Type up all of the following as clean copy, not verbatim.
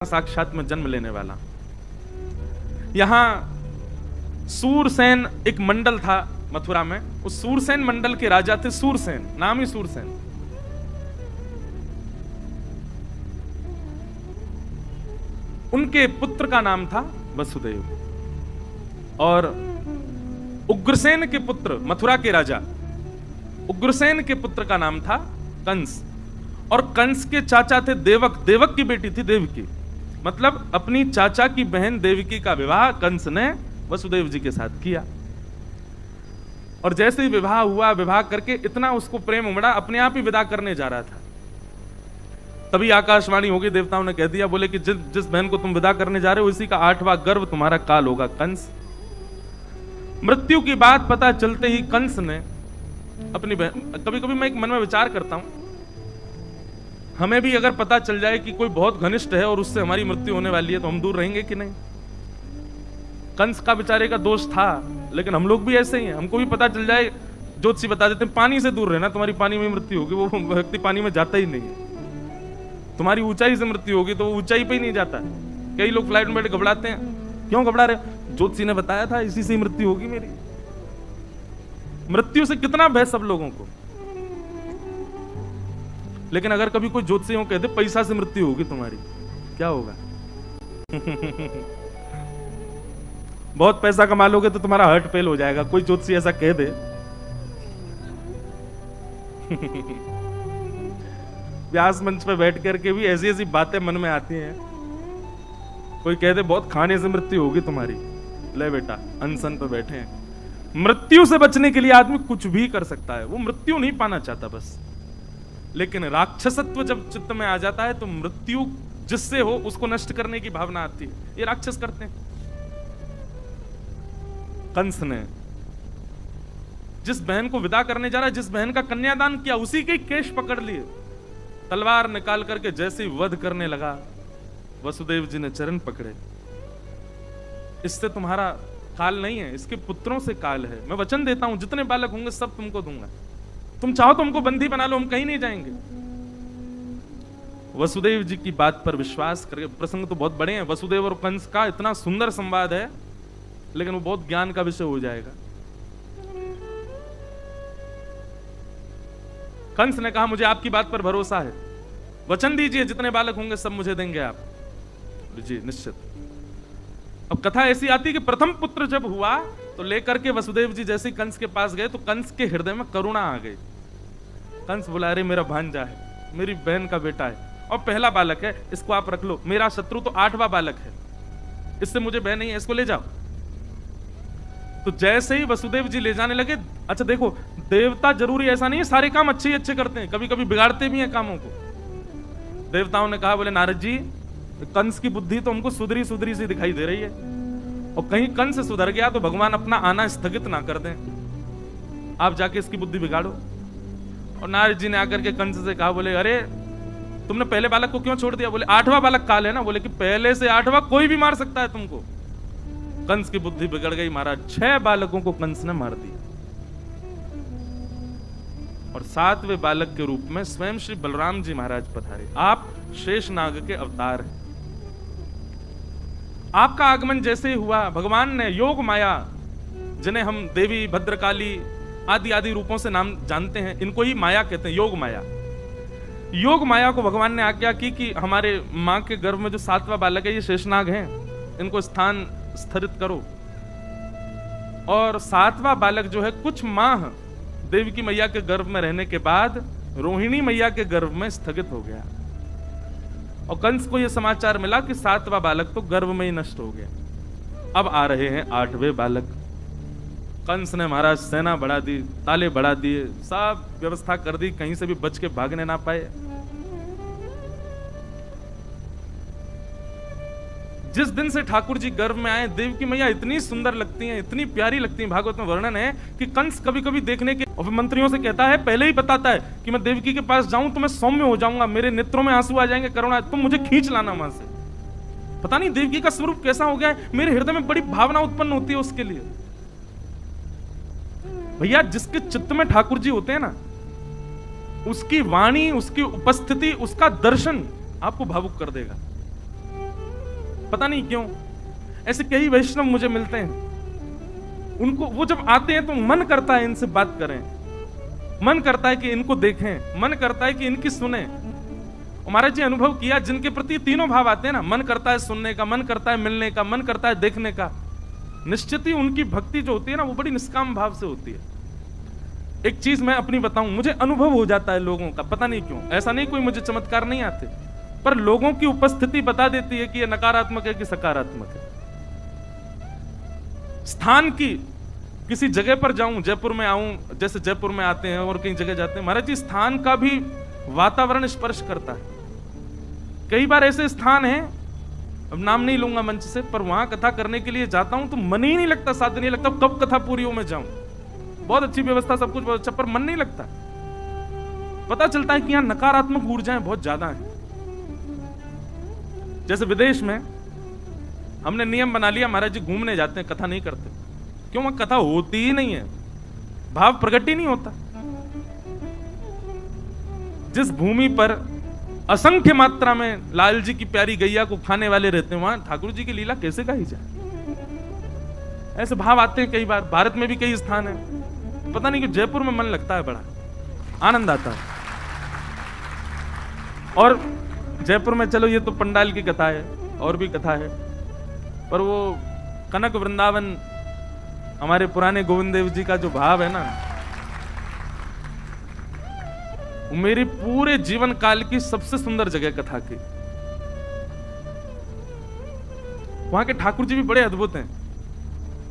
साक्षात में जन्म लेने वाला। यहां सूरसेन एक मंडल था मथुरा में। उस सूरसेन मंडल के राजा थे सूरसेन, नाम ही सूरसेन। उनके पुत्र का नाम था वसुदेव और उग्रसेन के पुत्र, मथुरा के राजा उग्रसेन के पुत्र का नाम था कंस। और कंस के चाचा थे देवक, देवक की बेटी थी देवकी। मतलब अपनी चाचा की बहन देवकी का विवाह कंस ने वसुदेव जी के साथ किया। और जैसे ही विवाह हुआ, विवाह करके इतना उसको प्रेम उमड़ा, अपने आप ही विदा करने जा रहा था। तभी आकाशवाणी हो गई, देवताओं ने कह दिया, बोले कि जिस बहन को तुम विदा करने जा रहे हो, इसी का 8वां गर्भ तुम्हारा काल होगा कंस। मृत्यु की बात पता चलते ही कंस ने अपनी बहन, कभी कभी मैं एक मन में विचार करता हूं, हमें भी अगर पता चल जाए कि कोई बहुत घनिष्ठ है और उससे हमारी मृत्यु होने वाली है, तो हम दूर रहेंगे कि नहीं? कंस का बेचारे का दोष था, लेकिन हम लोग भी ऐसे ही हैं। हमको भी पता चल जाए, ज्योतिषी बता देते हैं पानी से दूर रहना, तुम्हारी पानी में मृत्यु होगी, वो व्यक्ति पानी में जाता ही नहीं है। तुम्हारी ऊंचाई से मृत्यु होगी तो वो ऊंचाई पे ही नहीं जाता। कई लोग फ्लाइट में बैठे घबराते हैं, क्यों घबरा रहे? ज्योतिषी ने बताया था इसी से मृत्यु होगी मेरी। मृत्यु से कितना भय सब लोगों को। लेकिन अगर कभी कोई ज्योतिषी कह दे पैसा से मृत्यु होगी तुम्हारी, क्या होगा? बहुत पैसा कमा लोगे तो तुम्हारा हार्ट फेल हो जाएगा, कोई ज्योतिषी ऐसा कह दे। व्यास मंच पे बैठ करके भी ऐसी ऐसी बातें मन में आती हैं। कोई कह दे बहुत खाने से मृत्यु होगी तुम्हारी, ले बेटा अनशन पे बैठे हैं। मृत्यु से बचने के लिए आदमी कुछ भी कर सकता है, वो मृत्यु नहीं पाना चाहता बस। लेकिन राक्षसत्व जब चित्त में आ जाता है तो मृत्यु जिससे हो उसको नष्ट करने की भावना आती है। ये राक्षस करते हैं। कंस ने जिस बहन को विदा करने जा रहा है, जिस बहन का कन्यादान किया, उसी के केश पकड़ लिए, तलवार निकाल करके जैसे ही वध करने लगा, वसुदेव जी ने चरण पकड़े। इससे तुम्हारा काल नहीं है, इसके पुत्रों से काल है। मैं वचन देता हूं, जितने बालक होंगे सब तुमको दूंगा। तुम चाहो तो हमको बंदी बना लो, हम कहीं नहीं जाएंगे। वसुदेव जी की बात पर विश्वास करके, प्रसंग तो बहुत बड़े हैं, वसुदेव और कंस का इतना सुंदर संवाद है, लेकिन वो बहुत ज्ञान का विषय हो जाएगा। कंस ने कहा मुझे आपकी बात पर भरोसा है, वचन दीजिए जितने बालक होंगे सब मुझे देंगे आप। जी निश्चित। अब कथा ऐसी आती कि प्रथम पुत्र जब हुआ तो लेकर के वसुदेव जी जैसे कंस के पास गए तो कंस के हृदय में करुणा आ गई। कंस बोला, अरे मेरा भांजा है, मेरी बहन का बेटा है और पहला बालक है, इसको आप रख लो। मेरा शत्रु तो 8वां बालक है, इससे मुझे भय नहीं है, इसको ले जाओ। तो जैसे ही वसुदेव जी ले जाने लगे, अच्छा देखो, देवता जरूरी ऐसा नहीं है सारे काम अच्छे ही अच्छे करते हैं, कभी कभी बिगाड़ते भी हैं कामों को। देवताओं ने कहा, बोले नारद जी, कंस की बुद्धि तो हमको सुधरी सुधरी सी दिखाई दे रही है, और कहीं कंस सुधर गया तो भगवान अपना आना स्थगित ना कर दें, आप जाके इसकी बुद्धि बिगाड़ो। और नारद जी ने आकर के कंस से कहा, बोले अरे तुमने पहले बालक को क्यों छोड़ दिया? बोले 8वां बालक काल है ना। बोले कि पहले से 8वां कोई भी मार सकता है तुमको। कंस की बुद्धि बिगड़ गई महाराज, 6 बालकों को कंस ने मार दिया। और 7वें बालक के रूप में स्वयं श्री बलराम जी महाराज पधारे। आप शेषनाग के अवतार हैं। आपका आगमन जैसे ही हुआ, भगवान ने योग माया, जिन्हें हम देवी, भद्रकाली आदि आदि रूपों से नाम जानते हैं, इनको ही माया कहते हैं, योग माया। योग माया को भगवान ने आज्ञा की कि हमारे मां के गर्भ में जो 7वां बालक है, ये शेषनाग हैं, इनको स्थान स्थिरित करो। और 7वां बालक जो है कुछ माह देवी की मैया के गर्भ में रहने के बाद रोहिणी मैया के गर्भ में स्थगित हो गया। और कंस को यह समाचार मिला कि 7वां बालक तो गर्भ में ही नष्ट हो गया। अब आ रहे हैं 8वें बालक। कंस ने महाराज सेना बढ़ा दी, ताले बढ़ा दिए, सब व्यवस्था कर दी, कहीं से भी बच के भागने ना पाए। जिस दिन से ठाकुर जी गर्भ में आए, देव की मैया इतनी सुंदर लगती हैं, इतनी प्यारी लगती हैं। भागवत में वर्णन है कि कंस कभी कभी देखने के और मंत्रियों से कहता है, पहले ही बताता है कि मैं देवकी के पास जाऊं तो मैं सौम्य हो जाऊंगा, मेरे नेत्रों में आंसू आ जाएंगे, करुणा, तुम मुझे खींच लाना वहां से। पता नहीं देवकी का स्वरूप कैसा हो गया है, मेरे हृदय में बड़ी भावना उत्पन्न होती है उसके लिए। भैया जिसके चित्त में ठाकुर जी होते हैं ना, उसकी वाणी, उसकी उपस्थिति, उसका दर्शन आपको भावुक कर देगा। पता नहीं क्यों ऐसे कई वैष्णव मुझे मिलते हैं, उनको वो जब आते हैं तो मन करता है इनसे बात करें, मन करता है कि इनको देखें, मन करता है कि इनकी सुने। महाराज जी अनुभव किया, जिनके प्रति तीनों भाव आते हैं ना, मन करता है सुनने का, मन करता है मिलने का, मन करता है देखने का, निश्चित ही उनकी भक्ति जो होती है ना वो बड़ी निष्काम भाव से होती है। एक चीज मैं अपनी बताऊं, मुझे अनुभव हो जाता है लोगों का, पता नहीं क्यों, ऐसा नहीं कोई मुझे चमत्कार नहीं आते, पर लोगों की उपस्थिति बता देती है कि ये नकारात्मक है कि सकारात्मक है। स्थान की किसी जगह पर जाऊं, जयपुर में आऊं, जैसे जयपुर में आते हैं और कई जगह जाते हैं, महाराज जी स्थान का भी वातावरण स्पर्श करता है। कई बार ऐसे स्थान हैं, अब नाम नहीं लूंगा मंच से, पर वहां कथा करने के लिए जाता हूं तो मन ही नहीं लगता, साथ नहीं लगता कब कथा पूरी हो मैं जाऊं। बहुत अच्छी व्यवस्था, सब कुछ बहुत अच्छा, पर मन नहीं लगता। पता चलता है कि यहां नकारात्मक ऊर्जाएं बहुत ज्यादा हैं। जैसे विदेश में हमने नियम बना लिया, महाराज जी घूमने जाते हैं, कथा नहीं करते। क्यों? वहां कथा होती ही नहीं है, भाव प्रकट ही नहीं होता। जिस भूमि पर असंख्य मात्रा में लाल जी की प्यारी गैया को खाने वाले रहते हैं, वहां ठाकुर जी की लीला कैसे कही जाए? ऐसे भाव आते हैं कई बार। भारत में भी कई स्थान है, पता नहीं क्यों जयपुर में मन लगता है, बड़ा आनंद आता है। और जयपुर में चलो ये तो पंडाल की कथा है, और भी कथा है, पर वो कनक वृंदावन, हमारे पुराने गोविंद देव जी का जो भाव है ना, मेरी पूरे जीवन काल की सबसे सुंदर जगह कथा की। वहां के ठाकुर जी भी बड़े अद्भुत हैं,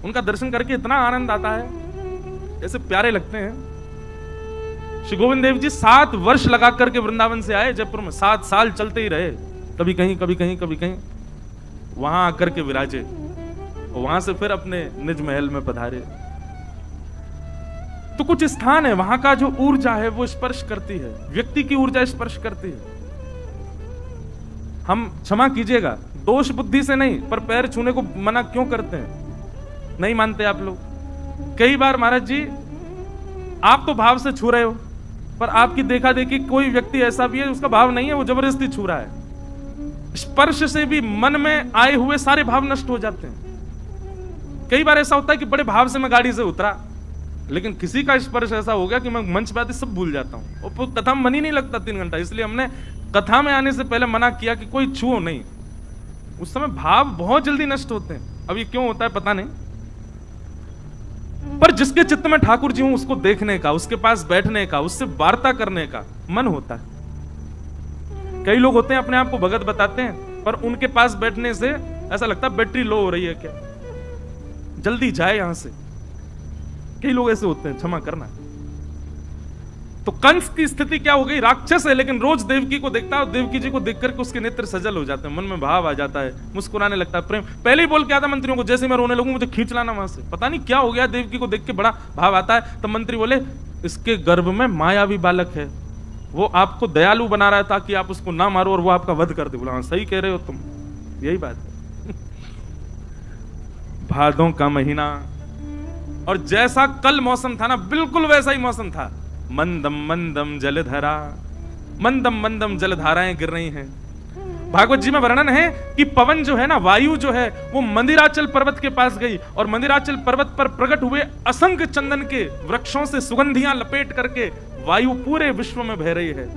उनका दर्शन करके इतना आनंद आता है, ऐसे प्यारे लगते हैं। श्री गोविंद देव जी 7 वर्ष लगा करके वृंदावन से आए जयपुर में, 7 साल चलते ही रहे, कभी कहीं कभी कहीं कभी कहीं, वहां आकर के विराजे, और वहां से फिर अपने निज महल में पधारे। तो कुछ स्थान है वहां का जो ऊर्जा है वो स्पर्श करती है, व्यक्ति की ऊर्जा स्पर्श करती है। हम क्षमा कीजिएगा, दोष बुद्धि से नहीं, पर पैर छूने को मना क्यों करते हैं? नहीं मानते आप लोग। कई बार महाराज जी आप तो भाव से छू रहे हो, पर आपकी देखा देखी कोई व्यक्ति ऐसा भी है उसका भाव नहीं है, वो जबरदस्ती छू रहा है। स्पर्श से भी मन में आए हुए सारे भाव नष्ट हो जाते हैं। कई बार ऐसा होता है कि बड़े भाव से मैं गाड़ी से उतरा, लेकिन किसी का स्पर्श ऐसा हो गया कि मैं मंच पे आते सब भूल जाता हूं, और कथा में मन ही नहीं लगता 3 घंटा। इसलिए हमने कथा में आने से पहले मना किया कि कोई छुओ नहीं। उस समय भाव बहुत जल्दी नष्ट होते हैं। अब ये क्यों होता है पता नहीं, पर जिसके चित्त में ठाकुर जी हूं उसको देखने का, उसके पास बैठने का, उससे वार्ता करने का मन होता है। कई लोग होते हैं अपने आप को भगत बताते हैं, पर उनके पास बैठने से ऐसा लगता है बैटरी लो हो रही है क्या, जल्दी जाए यहां से। कई लोग ऐसे होते हैं, क्षमा करना। तो कंस की स्थिति क्या हो गई? राक्षस है लेकिन रोज देवकी को देखता है, और देवकी जी को देख करके उसके नेत्र सजल हो जाते हैं, मन में भाव आ जाता है, मुस्कुराने लगता है, प्रेम। पहले ही बोल के आता मंत्रियों को, जैसे मैं रोने लगूं मुझे खींच लाना वहां से। पता नहीं क्या हो गया, देवकी को देख के बड़ा भाव आता है। तब मंत्री बोले इसके गर्भ में मायावी बालक है, वो आपको दयालु बना रहा था कि आप उसको ना मारो और वो आपका वध कर दे। बोला हाँ सही कह रहे हो तुम, यही बात है। भादों का महीना, और जैसा कल मौसम था ना, बिल्कुल वैसा ही मौसम था। मंदम मंदम जलधरा, मंदम मंदम जलधाराएं गिर रही हैं। भागवत जी में वर्णन है कि पवन जो है ना, वायु जो है, वो मंदिराचल पर्वत के पास गई, और मंदिराचल पर्वत पर प्रकट हुए असंख्य चंदन के वृक्षों से सुगंधियां लपेट करके वायु पूरे विश्व में बह रही है।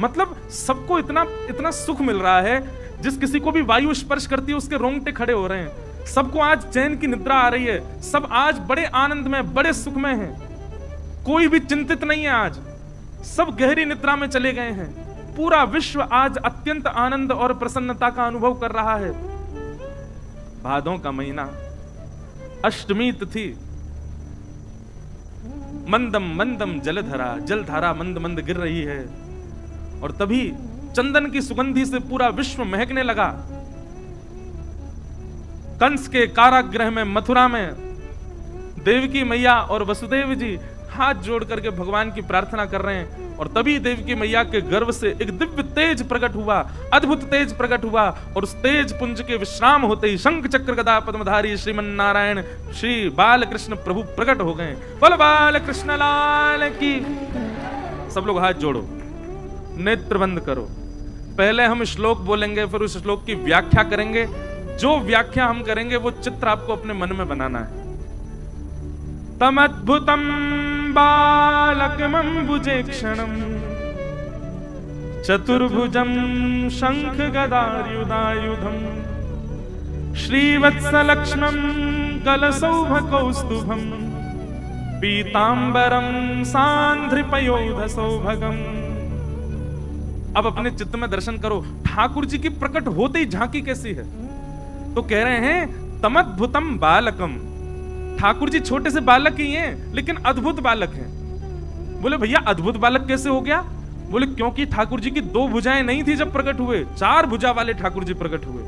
मतलब सबको इतना इतना सुख मिल रहा है, जिस किसी को भी वायु स्पर्श करती है उसके रोंगटे खड़े हो रहे हैं। सबको आज चैन की निद्रा आ रही है, सब आज बड़े आनंद में, बड़े सुख में हैं। कोई भी चिंतित नहीं है, आज सब गहरी निद्रा में चले गए हैं। पूरा विश्व आज अत्यंत आनंद और प्रसन्नता का अनुभव कर रहा है। भादों का महीना, अष्टमी तिथि, मंदम मंदम जलधरा, जलधारा मंद मंद गिर रही है, और तभी चंदन की सुगंधी से पूरा विश्व महकने लगा। कंस के कारागृह में, मथुरा में, देवकी मैया और वसुदेव जी हाथ जोड़ करके भगवान की प्रार्थना कर रहे हैं, और तभी देवकी मैया के गर्भ से एक दिव्य तेज प्रकट हुआ, अद्भुत तेज प्रकट हुआ, और उस तेज पुंज के विश्राम होते ही शंख चक्र गदा पद्मधारी श्रीमन नारायण श्री बालकृष्ण प्रभु प्रकट हो गए। बोल बालकृष्ण लाल की। सब लोग हाथ जोड़ो, नेत्र बंद करो। पहले हम श्लोक बोलेंगे, फिर उस श्लोक की व्याख्या करेंगे, जो व्याख्या हम करेंगे वो चित्र आपको अपने मन में बनाना है। तमद्भुतम बालकमंबुजे क्षणम चतुर्भुजम शंख गदायुधायुधम श्रीवत्सलक्ष्मं कलसौभकौस्तुभम पीतांबरम सांध्रिपयोधसौभगम। अब अपने चित्त में दर्शन करो, ठाकुर जी की प्रकट होते ही झांकी कैसी है। तो कह रहे हैं तमद्भुतम बालकम, ठाकुर जी छोटे से बालक ही हैं लेकिन अद्भुत बालक हैं। बोले भैया अद्भुत बालक कैसे हो गया? बोले क्योंकि ठाकुर जी की 2 भुजाएं नहीं थी जब प्रकट हुए, 4 भुजा वाले ठाकुर जी प्रकट हुए।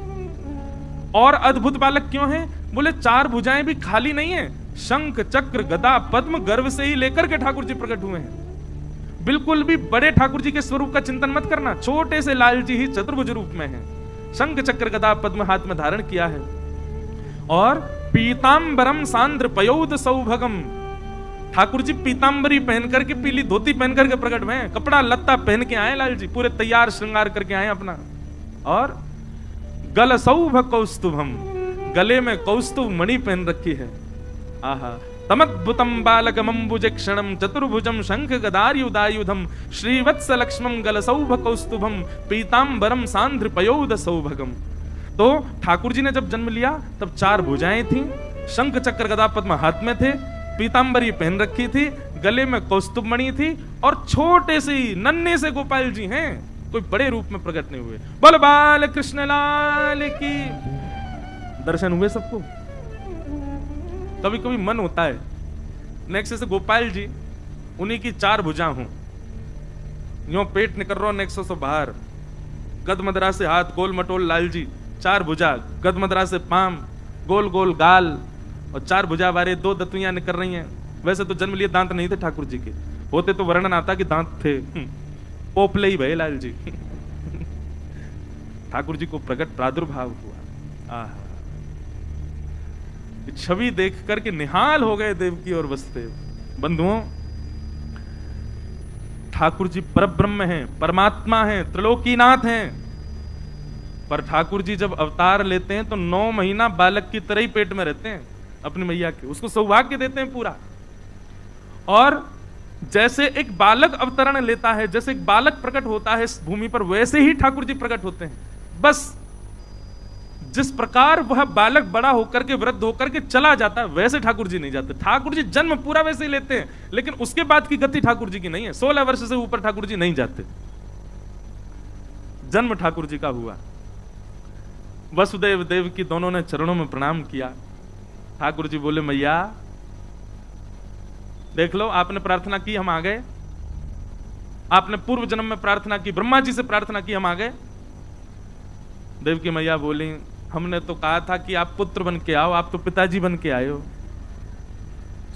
और अद्भुत बालक क्यों हैं? बोले 4 भुजाएं भी खाली नहीं है, शंख चक्र गदा पद्म गर्भ से ही लेकर के ठाकुर जी प्रकट हुए हैं। बिल्कुल भी बड़े ठाकुर जी के स्वरूप का चिंतन मत करना, छोटे से लाल जी ही चतुर्भुज रूप में हैं। शंख चक्र गदा पद्म हाथ में धारण किया है। और पीतांबरम सांद्र पयोध सौभगम, ठाकुर जी पीतांबरी पहन करके, पीली धोती पहन करके प्रकट हुए हैं। कपड़ा लत्ता पहन के आए लाल जी, पूरे तैयार श्रृंगार करके आए अपना। और गल सौभ कौस्तुभम, गले में कौस्तुभ मणि पहन रखी है। आहा, तमद्भुतम बालकमंबुजे क्षणम चतुर्भुजम शंख गदायुधायुधम श्रीवत्सलक्ष्मं गलसौभ कौस्तुभम पीतांबरम सांध्र पयोध सौभगम। तो ठाकुर जी ने जब जन्म लिया तब 4 भुजाएं थीं, शंख चक्र गदा पद्म हाथ में थे, पीतांबरी पहन रखी थी, गले में कौस्तुभ मणि थी, और छोटे से ही नन्हे से गोपाल जी हैं, कोई बड़े रूप में प्रकट नहीं हुए। बोल बाल कृष्ण लाल की। दर्शन हुए सबको? कभी कभी मन होता है नेक्स्ट से गोपाल जी उन्हीं की 4 भुजा हूं, यो पेट निकल रहा नेक्सो से बाहर, गदमदरा से हाथ गोल मटोल लाल जी 4 भुजा, गदमदरा से पाम, गोल गोल गाल, और 4 भुजा वाले 2 दतुइयां निकल रही हैं। वैसे तो जन्म लिए दांत नहीं थे ठाकुर जी के, होते तो वर्णन आता कि दांत थे, पोपले ही भये लाल जी। ठाकुर जी को प्रकट प्रादुर्भाव हुआ। आहा, छवि देख करके निहाल हो गए देवकी और वसुदेव। बंधुओं, ठाकुर जी परब्रह्म हैं, परमात्मा हैं, त्रिलोकीनाथ हैं, पर ठाकुर जी जब अवतार लेते हैं तो 9 महीना बालक की तरह ही पेट में रहते हैं अपनी मैया के, उसको सौभाग्य देते हैं पूरा। और जैसे एक बालक अवतरण लेता है, जैसे एक बालक प्रकट होता है इस भूमि पर, वैसे ही ठाकुर जी प्रकट होते हैं। बस जिस प्रकार वह बालक बड़ा होकर के वृद्ध होकर के चला जाता है, वैसे ठाकुर जी नहीं जाते। ठाकुर जी जन्म पूरा वैसे ही लेते हैं, लेकिन उसके बाद की गति ठाकुर जी की नहीं है। 16 वर्ष से ऊपर ठाकुर जी नहीं जाते। जन्म ठाकुर जी का हुआ। वसुदेव देवकी दोनों ने चरणों में प्रणाम किया। ठाकुर जी बोले मैया देख लो, आपने प्रार्थना की, हम आ गए। आपने पूर्व जन्म में प्रार्थना की, ब्रह्मा जी से प्रार्थना की, हम आ गए। देवकी मैया बोली हमने तो कहा था कि आप पुत्र बन के आओ, आप तो पिताजी बन के आए हो।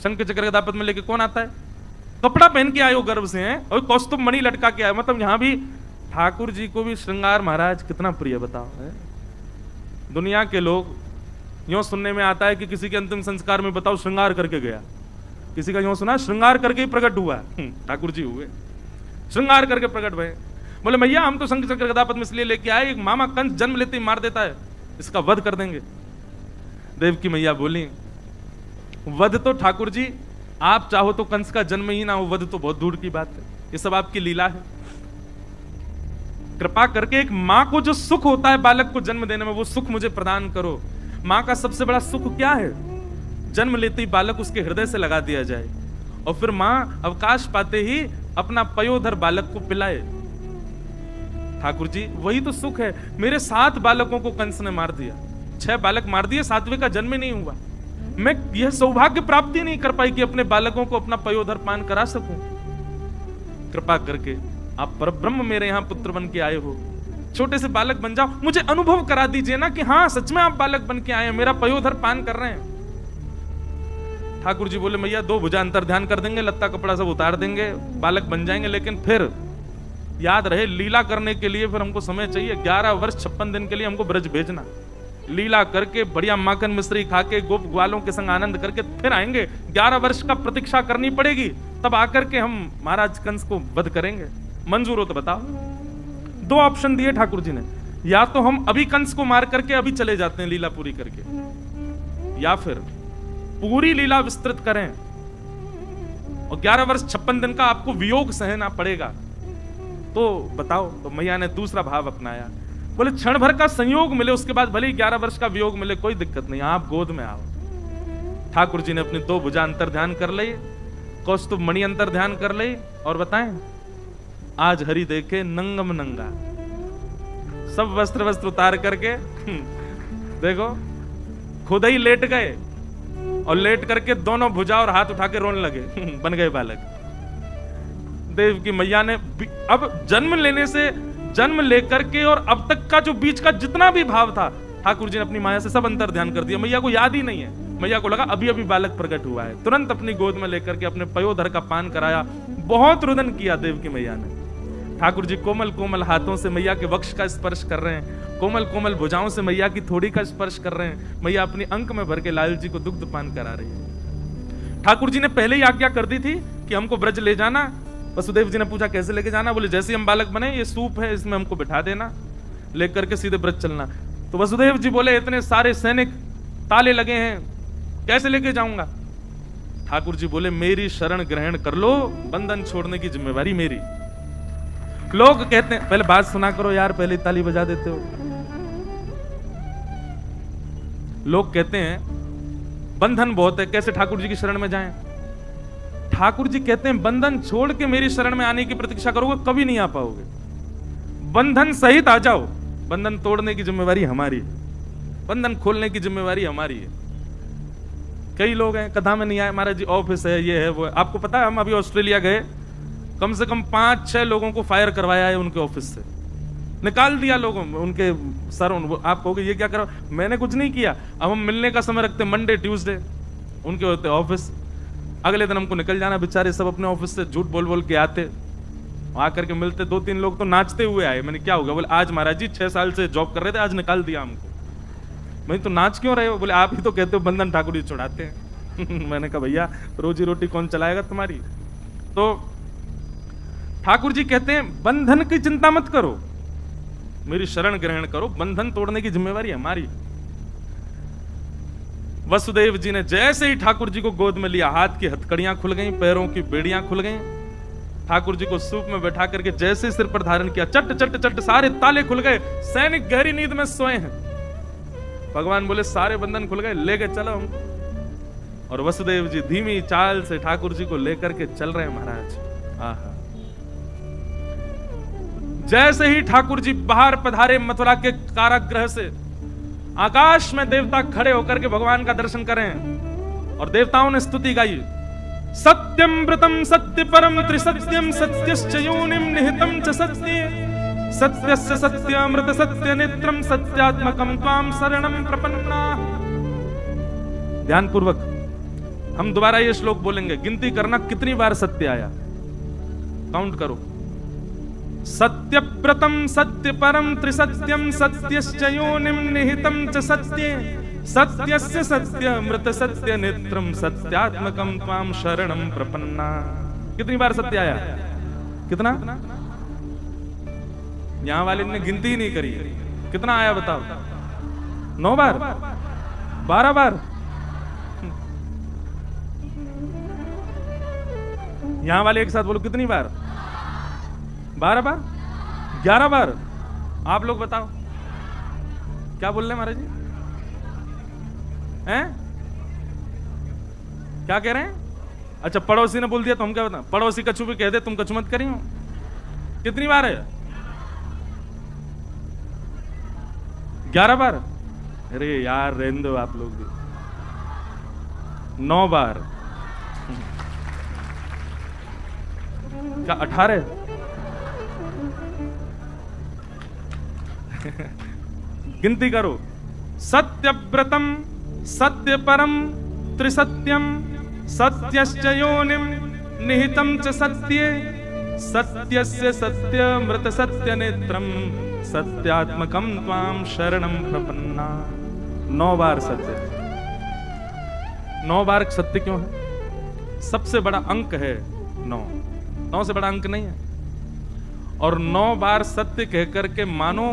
शंख चक्र गदा पद्म में लेके कौन आता है? कपड़ा पहन के आए हो गर्भ से हैं, और कौस्तुभ मणि लटका के आए। मतलब यहां भी ठाकुर जी को भी श्रृंगार महाराज कितना प्रिय बताओ है। दुनिया के लोग यूं सुनने में आता है कि किसी के अंतिम संस्कार में बताओ श्रृंगार करके गया, किसी का यूं सुना श्रृंगार करके ही प्रकट हुआ। ठाकुर जी हुए श्रृंगार करके प्रकट हुए। बोले मैया हम तो शंख चक्र गदा पद्म इसलिए लेके आए, एक मामा कंस जन्म लेते ही मार देता है, इसका वध कर देंगे। देवकी मैया बोली वध तो ठाकुर जी आप चाहो तो कंस का जन्म ही ना हो, वध तो बहुत दूर की बात है, ये सब आपकी लीला है। कृपा करके एक मां को जो सुख होता है बालक को जन्म देने में, वो सुख मुझे प्रदान करो। मां का सबसे बड़ा सुख क्या है? जन्म लेते ही बालक उसके हृदय से लगा दिया जाए, और फिर मां अवकाश पाते ही अपना पयोधर बालक को पिलाए। ठाकुर जी वही तो सुख है। मेरे 7 बालकों को कंस ने मार दिया, 6 बालक मार दिए, 7वें का जन्म ही नहीं हुआ। मैं यह सौभाग्य प्राप्ति नहीं कर पाई कि अपने बालकों को अपना पयोधर पान करा सकूं। कृपा करके आप परब्रह्म मेरे यहां पुत्र बन के आए हो, छोटे से बालक बन जाओ, मुझे अनुभव करा दीजिए ना कि हाँ सच में आप बालक बन के आए हैं, मेरा पयोधर पान कर रहे हैं। ठाकुर जी बोले मैया 2 भुजा अंतर ध्यान कर देंगे, लत्ता कपड़ा सब उतार देंगे, बालक बन जाएंगे, लेकिन फिर याद रहे लीला करने के लिए फिर हमको समय चाहिए। 11 वर्ष 56 दिन के लिए हमको ब्रज भेजना, लीला करके बढ़िया माखन मिश्री खा के गोप ग्वालों के संग आनंद करके फिर आएंगे। 11 वर्ष का प्रतीक्षा करनी पड़ेगी, तब आकर के हम महाराज कंस को वध करेंगे। मंजूर हो तो बताओ। 2 ऑप्शन दिए ठाकुर जी ने, या तो हम अभी कंस को मार करके अभी चले जाते हैं लीला पूरी करके, या फिर पूरी लीला विस्तृत करें और 11 वर्ष 56 दिन का आपको वियोग सहना पड़ेगा, तो बताओ। तो मैया ने दूसरा भाव अपनाया, बोले क्षण भर का संयोग मिले, उसके बाद भले ही 11 वर्ष का वियोग मिले, कोई दिक्कत नहीं, आप गोद में आओ। ठाकुर जी ने अपनी 2 भुजा अंतर ध्यान कर ली, कौस्तुभ मणि अंतर ध्यान कर ली, और बताएं आज हरि देखे नंगम नंगा, सब वस्त्र उतार करके देखो खुद ही लेट गए, और लेट करके दोनों भुजा और हाथ उठा के रोने लगे बन गए बालक। देव की मैया ने अब जन्म लेकर के और अब तक का जो बीच का जितना भी भाव था, ठाकुर जी ने अपनी माया से सब अंतर ध्यान कर दिया। मैया को याद ही नहीं है, मैया को लगा अभी अभी बालक प्रकट हुआ है। तुरंत अपनी गोद में लेकर के अपने पयोधर का पान कराया, बहुत रुदन किया देव की मैया ने। ठाकुर जी कोमल कोमल हाथों से मैया के वक्ष का स्पर्श कर रहे हैं, कोमल कोमल भुजाओं से मैया की थोड़ी का स्पर्श कर रहे हैं। मैया अपनी अंक में भर के लाल जी को दुग्ध पान करा रही है। ठाकुर जी ने पहले ही आज्ञा कर दी थी कि हमको ब्रज ले जाना। वसुदेव जी ने पूछा कैसे लेके जाना, बोले जैसे ही हम बालक बने ये सूप है इसमें हमको बिठा देना, लेकर के सीधे ब्रज चलना। तो वसुदेव जी बोले इतने सारे सैनिक ताले लगे हैं, कैसे लेके जाऊंगा। ठाकुर जी बोले मेरी शरण ग्रहण कर लो, बंधन छोड़ने की जिम्मेवारी मेरी। लोग कहते हैं, पहले बात सुना करो यार, पहले ताली बजा देते हो। लोग कहते हैं बंधन बहुत है, कैसे ठाकुर जी की शरण में जाएं। ठाकुर जी कहते हैं बंधन छोड़ के मेरी शरण में आने की प्रतीक्षा करोगे कभी नहीं आ पाओगे, बंधन सहित आ जाओ। बंधन तोड़ने की जिम्मेवारी हमारी है, बंधन खोलने की जिम्मेवारी हमारी है। कई लोग हैं कथा में नहीं आए, महाराज जी ऑफिस है, ये है वो है। आपको पता है हम अभी ऑस्ट्रेलिया गए, कम से कम 5-6 लोगों को फायर करवाया है उनके ऑफिस से, निकाल दिया लोगों उनके सर। आप कहोगे ये क्या करो, मैंने कुछ नहीं किया। अब हम मिलने का समय रखते मंडे ट्यूसडे, उनके होते ऑफिस, अगले दिन हमको निकल जाना। बेचारे सब अपने ऑफिस से झूठ बोल बोल के आते, आकर के मिलते। 2-3 लोग तो नाचते हुए आए। मैंने क्या हो गया, बोले आज महाराज जी 6 साल से जॉब कर रहे थे, आज निकाल दिया हमको। मैं तो नाच क्यों रहे हो, बोले आप ही तो कहते हो बंधन ठाकुर जी छुड़ाते हैं मैंने कहा भैया रोजी रोटी कौन चलाएगा तुम्हारी। तो ठाकुर जी कहते हैं बंधन की चिंता मत करो, मेरी शरण ग्रहण करो, बंधन तोड़ने की जिम्मेवारी हमारी। वसुदेव जी ने जैसे ही ठाकुर जी को गोद में लिया, हाथ की हथकड़ियां खुल गईं, पैरों की बेड़ियां खुल गईं। ठाकुर जी को सूप में बैठा करके जैसे सिर पर धारण किया, चट चट चट सारे ताले खुल गए, सैनिक गहरी नींद में सोए हैं। भगवान बोले सारे बंधन खुल गए, लेके चलो हमको। और वसुदेव जी धीमी चाल से ठाकुर जी को लेकर के चल रहे हैं महाराज। आहा, जैसे ही ठाकुर जी बाहर पधारे मथुरा के कारागृह से, आकाश में देवता खड़े होकर के भगवान का दर्शन करें और देवताओं ने स्तुति गाई। सत्यम व्रतम सत्य परम त्रिसत्यम सत्यश्च योनिम निहितम च सत्ये सत्यस्य सत्यामृत सत्य नेत्रम सत्यात्मकम त्वाम शरणम प्रपन्ना। ध्यान पूर्वक हम दोबारा ये श्लोक बोलेंगे, गिनती करना कितनी बार सत्य आया, काउंट करो। सत्यव्रतम सत्य परम त्रिसत्यम सत्यश्च योनिम निहितम च सत्ये सत्यस्य सत्यामृत सत्य नेत्रम सत्यात्मकम त्वाम शरणम प्रपन्ना। कितनी बार सत्य आया, कितना? यहां वाले ने गिनती ही नहीं करी, कितना आया बताओ? 9 बार, 12 बार? यहां वाले एक साथ बोलो कितनी बार? 12 बार? 11 बार? आप लोग बताओ क्या बोल रहे हैं महाराज जी? हैं? क्या कह रहे हैं? अच्छा पड़ोसी ने बोल दिया तो हम क्या बताएं? पड़ोसी कछू भी कह दे तुम कछू मत करी हो। कितनी बार है? 11 बार? अरे यार रहने दो आप लोग भी। 9 बार? क्या 18? गिनती करो। सत्यव्रतम सत्य परम त्रिसत्यम सत्यश्च योनिम निहितम च सत्ये सत्यस्य सत्यमृत सत्य नेत्रम सत्यात्मकम त्वाम शरणम प्रपन्ना। 9 बार सत्य। 9 बार सत्य क्यों है? सबसे बड़ा अंक है 9, 9 से बड़ा अंक नहीं है। और 9 बार सत्य कहकर के मानो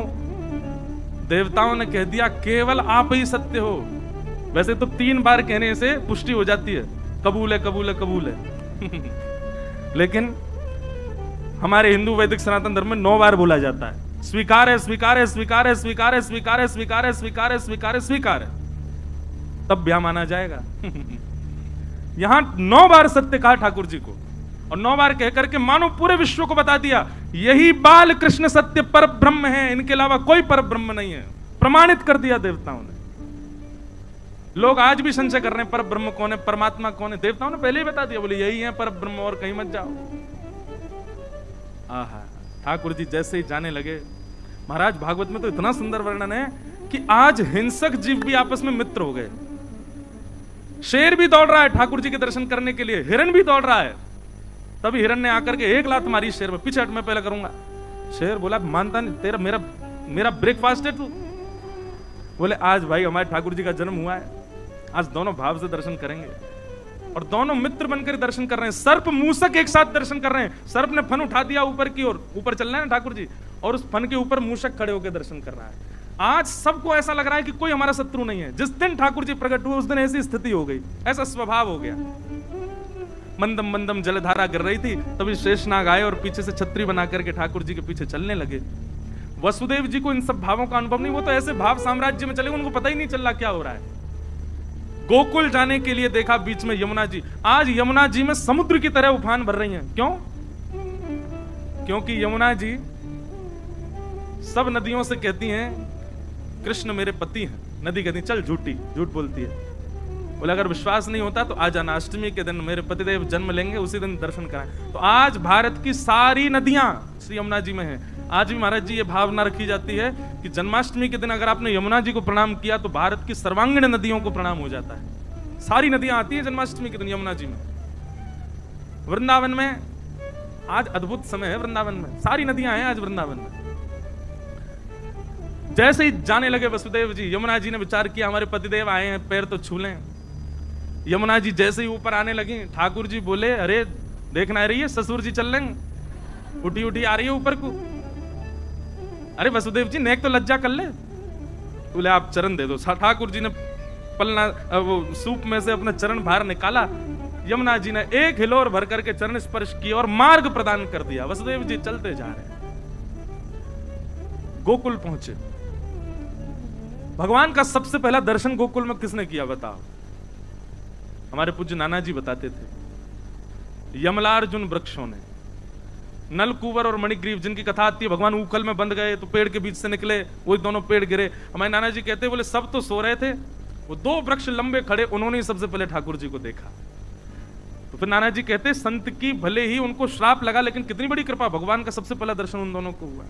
देवताओं ने कह दिया केवल आप ही सत्य हो। वैसे तो 3 बार कहने से पुष्टि हो जाती है, कबूल है कबूल है कबूल है लेकिन हमारे हिंदू वैदिक सनातन धर्म में 9 बार बोला जाता है, स्वीकार है स्वीकार है स्वीकार है स्वीकार है स्वीकार है स्वीकार है स्वीकार है स्वीकार है स्वीकार है, तब ब्याह माना जाएगा। यहां 9 बार सत्य कहा ठाकुर जी को, और 9 बार कहकर के मानो पूरे विश्व को बता दिया यही बाल कृष्ण सत्य पर ब्रह्म है, इनके अलावा कोई पर ब्रह्म नहीं है। प्रमाणित कर दिया देवताओं ने। लोग आज भी संशय कर रहे हैं पर ब्रह्म कौन है, परमात्मा कौन है। देवताओं ने पहले ही बता दिया, बोले यही है पर ब्रह्म, और कहीं मत जाओ। आहा, ठाकुर जी जैसे ही जाने लगे, महाराज भागवत में तो इतना सुंदर वर्णन है कि आज हिंसक जीव भी आपस में मित्र हो गए। शेर भी दौड़ रहा है ठाकुर जी के दर्शन करने के लिए, हिरण भी दौड़ रहा है। तभी हिरण ने आकर के 1 लात मारी शेर में, पीछे हट, मैं पहले करूंगा। शेर बोला मानता नहीं, तेरा मेरा ब्रेकफास्ट है तू। बोले आज भाई हमारे ठाकुर जी का जन्म हुआ है, आज दोनों भाव से दर्शन करेंगे। और दोनों मित्र बनकर दर्शन कर रहे हैं। सर्प मूसक एक साथ दर्शन कर रहे हैं। सर्प ने फन उठा दिया ऊपर की ओर, ऊपर चल रहे हैं ना ठाकुर जी, और उस फन के ऊपर मूसक खड़े होकर दर्शन कर रहा है। आज सबको ऐसा लग रहा है कि कोई हमारा शत्रु नहीं है। जिस दिन ठाकुर जी प्रकट हुए उस दिन ऐसी स्थिति हो गई, ऐसा स्वभाव हो गया। मंदम मंदम जलधारा गिर रही थी, तभी शेषनाग आए और पीछे से छतरी बना करके ठाकुर जी के पीछे चलने लगे। वसुदेव जी को इन सब भावों का अनुभव नहीं, वो तो ऐसे भाव साम्राज्य में चले, उनको पता ही नहीं चल रहा क्या हो रहा है। गोकुल जाने के लिए देखा बीच में यमुना जी। आज यमुना जी में समुद्र की तरह उफान भर रही हैं। क्यों? क्योंकि यमुना जी सब नदियों से कहती हैं कृष्ण मेरे पति हैं। नदी कहती चल झूठी, झूठ बोलती है। बोले अगर विश्वास नहीं होता तो आज अष्टमी के दिन मेरे पतिदेव जन्म लेंगे, उसी दिन दर्शन कराएं। तो आज भारत की सारी नदियां श्री यमुना जी में है। आज भी महाराज जी ये भावना रखी जाती है कि जन्माष्टमी के दिन अगर आपने यमुना जी को प्रणाम किया तो भारत की सर्वांगीण नदियों को प्रणाम हो जाता है। सारी नदियां आती है जन्माष्टमी के दिन यमुना जी में। वृंदावन में आज अद्भुत समय है, वृंदावन में सारी नदियां हैं आज वृंदावन में। जैसे ही जाने लगे वसुदेव जी, यमुना जी ने विचार किया हमारे पतिदेव आए हैं, पैर तो छू लें। यमुना जी जैसे ही ऊपर आने लगी, ठाकुर जी बोले अरे देखना रही है ससुर जी चल लेंगे, उठी उठी आ रही है ऊपर को। अरे वसुदेव जी नेक तो लज्जा कर ले। बोले आप चरण दे दो। ठाकुर जी ने पलना वो सूप में से अपना चरण बाहर निकाला। यमुना जी ने एक हिलोर भर करके चरण स्पर्श किया और मार्ग प्रदान कर दिया। वसुदेव जी चलते जा रहे हैं, गोकुल पहुंचे। भगवान का सबसे पहला दर्शन गोकुल में किसने किया बताओ? हमारे पूज्य नाना जी बताते थे यमलार्जुन वृक्षों ने। नलकुवर और मणिग्रीव जिनकी कथा आती है, भगवान ऊखल में बंद गए तो पेड़ के बीच से निकले, वो दोनों पेड़ गिरे। हमारे नाना जी कहते बोले सब तो सो रहे थे, वो 2 वृक्ष लंबे खड़े, उन्होंने ही सबसे पहले ठाकुर जी को देखा। तो फिर नाना जी कहते संत की भले ही उनको श्राप लगा, लेकिन कितनी बड़ी कृपा, भगवान का सबसे पहला दर्शन उन दोनों को हुआ।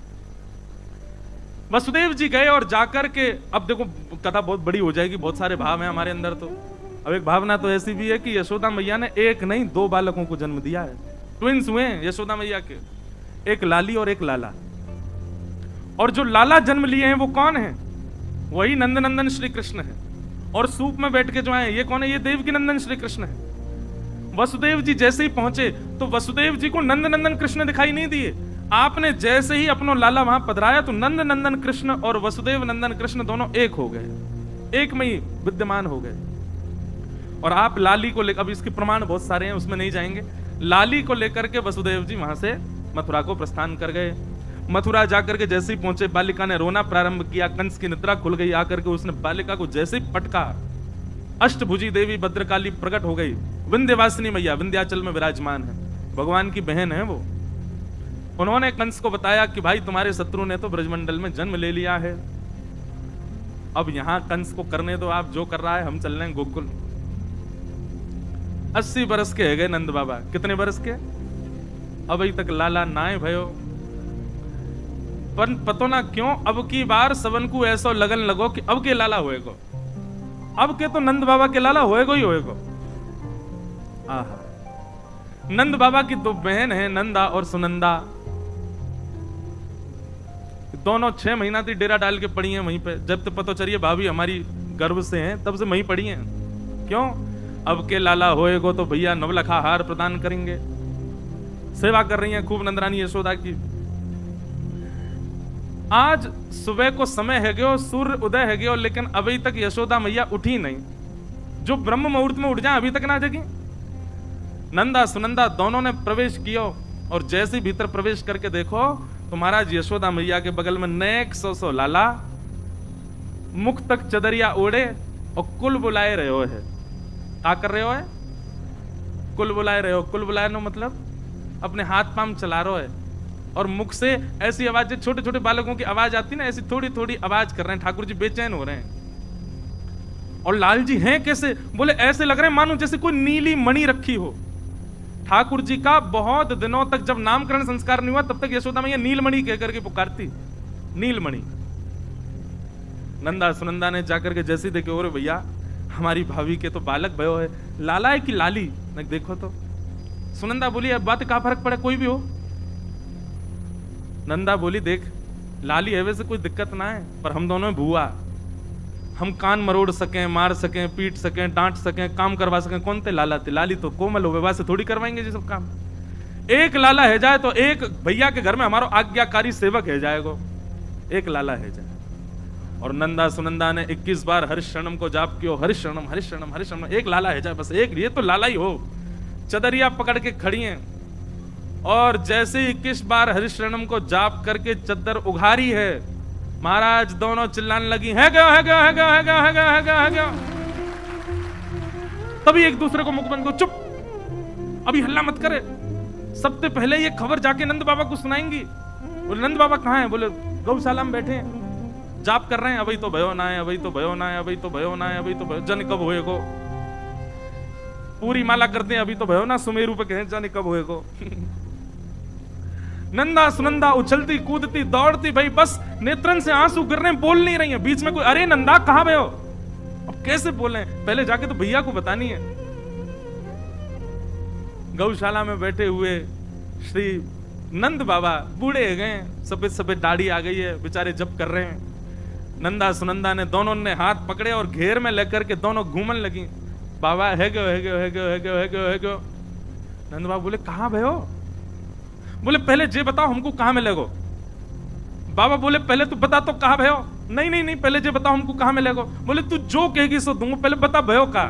वसुदेव जी गए और जाकर के, अब देखो कथा बहुत बड़ी हो जाएगी, बहुत सारे भाव हैं हमारे अंदर। तो अब एक भावना तो ऐसी भी है कि यशोदा मैया ने एक नहीं 2 बालकों को जन्म दिया है। ट्विंस हुए यशोदा मैया के, एक लाली और एक लाला। और जो लाला जन्म लिए हैं वो कौन है? वही नंदनंदन श्री कृष्ण है। और सूप में बैठ के जो आए ये कौन है? ये देवकी नंदन श्री कृष्ण है। वसुदेव जी जैसे ही पहुंचे तो वसुदेव जी को नंदनंदन कृष्ण दिखाई नहीं दिए। आपने जैसे ही अपना लाला वहां पधराया तो नंद नंदन कृष्ण और वसुदेव नंदन कृष्ण दोनों एक हो गए, एक में ही विद्यमान हो गए। और आप लाली को लेकर, अब इसके प्रमाण बहुत सारे हैं, उसमें नहीं जाएंगे। लाली को लेकर के वसुदेव जी वहां से मथुरा को प्रस्थान कर गए। मथुरा जाकर के जैसे ही पहुंचे, बालिका ने रोना प्रारंभ किया। कंस की निद्रा खुल गई। आकर के उसने बालिका को जैसे ही पटका, अष्टभुजी देवी भद्रकाली प्रकट हो गई। विंध्यवासिनी मैया विंध्याचल में विराजमान है, भगवान की बहन है वो। उन्होंने कंस को बताया कि भाई तुम्हारे शत्रु ने तो ब्रजमंडल में जन्म ले लिया है, अब यहां कंस को करने दो, आप जो कर रहा है, हम चल रहे हैं गोकुल। 80 बरस के है गए नंद बाबा। कितने बरस के? अभी तक लाला नाय भयो। पर पतो ना क्यों अब की बार सबन को ऐसा लगन लगो कि अब के लाला होएगो, अब के तो नंद बाबा के लाला होएगो ही होएगो। आहा, नंद बाबा की 2 बहन है, नंदा और सुनंदा। दोनों 6 महीना थी डेरा डाल के पड़ी हैं वहीं पे। जब तो पता चलिए भाभी हमारी गर्भ से हैं, तब से वहीं पड़ी हैं। क्यों? अब के लाला होएगो तो भैया नवलखा हार प्रदान करेंगे। सेवा कर रही हैं खूब नंदरानी यशोदा की। आज सुबह को समय है गयो, सूर्य उदय है गयो, लेकिन अभी तक यशोदा मैया उठी नहीं। जो ब्रह्म मुहूर्त में उठ जाए अभी तक ना जगी। नंदा सुनंदा दोनों ने प्रवेश किया और जैसे भीतर प्रवेश करके देखो तो महाराज यशोदा मैया के बगल में नेक सो लाला मुख तक चदरिया ओढ़े और कुल बुलाए रहे हो है। क्या कर रहे हो है? कुल बुलाए रहे हो। कुल बुलाए नो मतलब अपने हाथ पांव चला रहे हो और मुख से ऐसी आवाज, छोटे छोटे बालकों की आवाज आती ना, ऐसी थोड़ी थोड़ी आवाज कर रहे हैं। ठाकुर जी बेचैन हो रहे हैं। और लाल जी हैं कैसे? बोले ऐसे लग रहे हैं मानो जैसे कोई नीली मणि रखी हो। ठाकुर जी का बहुत दिनों तक जब नामकरण संस्कार नहीं हुआ तब तक यशोदा मैया नीलमणि कह करके पुकारती, नीलमणि। नंदा सुनंदा ने जाकर के जैसे देखे, और भैया हमारी भाभी के तो बालक भयो है, लाला है कि लाली? देखो तो। सुनंदा बोली अब बात का फर्क पड़े, कोई भी हो। नंदा बोली देख लाली है वैसे कोई दिक्कत ना है, पर हम दोनों भूआ, हम कान मरोड़ सकें, मार सकें, पीट सकें, डांट सकें, काम करवा सकें। कौन थे? लाला थे। लाली तो कोमल हो, विवाह से थोड़ी करवाएंगे जी सब काम। एक लाला है जाए तो एक भैया के घर में हमारा आज्ञाकारी सेवक है जाएगा, एक लाला है जाए। और नंदा सुनंदा ने 21 बार हरिशरणम को जाप किया, हरिशरणम हरिशरणम हरिशरणम, एक लाला है जाए बस, एक ये तो लाला ही हो। चदरिया पकड़ के खड़ी हैं और जैसे 21 बार हरिशरणम को जाप करके चद्दर उघारी है, महाराज दोनों चिल्लाने लगी है गया है गया है गया है गया है गया है गया है गया। तभी एक दूसरे को मुख बंद को, चुप अभी हल्ला मत करे, सबसे पहले ये खबर जाके नंद बाबा को सुनाएंगी। बोले नंद बाबा कहाँ हैं? बोले गौशाला में बैठे हैं, जाप कर रहे हैं। अभी तो भयो ना है, अभी तो भयो ना है, अभी तो भयो ना है, अभी तो भयो, जन कब होएगो। पूरी माला करते हैं, अभी तो भयो ना, सुमेरु पे कहें जाने कब होएगो। नंदा सुनंदा उछलती कूदती दौड़ती, भाई बस नेत्रन से आंसू गिर रहे हैं, बोल नहीं रही है। बीच में कोई अरे नंदा कहां भयो? अब कैसे बोले? पहले जाके तो भैया को बतानी है। गौशाला में बैठे हुए श्री नंद बाबा बूढ़े हो गए, सफेद सफेद दाढ़ी आ गई है, बेचारे जप कर रहे हैं। नंदा सुनंदा ने दोनों ने हाथ पकड़े और घेर में लेकर के दोनों घूमने लगी। बाबा है गयो है गयो है गयो है गयो है गयो है गयो। नंद बाबा बोले कहां भयो? बोले पहले जे बताओ हमको कहां मिलेगो। बाबा बोले पहले तू बता तो कहां भयो? नहीं नहीं नहीं, पहले जे बताओ हमको कहां मिलेगो। बोले तू जो कहेगी सो दूंगा, पहले बता भयो का।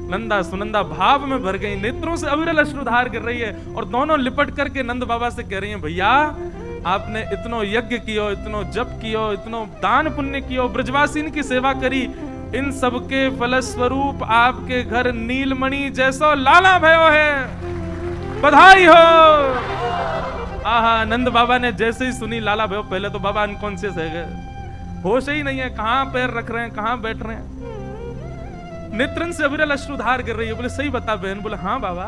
नंदा सुनंदा भाव में भर गई, नेत्रों से अविरल अश्रुधार गिर रही है और दोनों लिपट करके नंद बाबा से कह रही हैं, भैया आपने इतनो यज्ञ कियो, इतनो जप कियो, इतनो दान पुण्य कियो, ब्रजवासीन की सेवा करी, इन सब के फलस्वरूप आपके घर नीलमणि जैसो लाला भयो है, बधाई हो। आहा, नंद बाबा ने जैसे ही सुनी लाला भयो, पहले तो बाबा अनकॉन्शियस है गए, होश ही नहीं है, कहां पैर रख रहे हैं, कहां बैठ रहे हैं। नेत्रन से अविरल अश्रुधार गिर रही है। बोले सही बता बहन? बोले हाँ बाबा,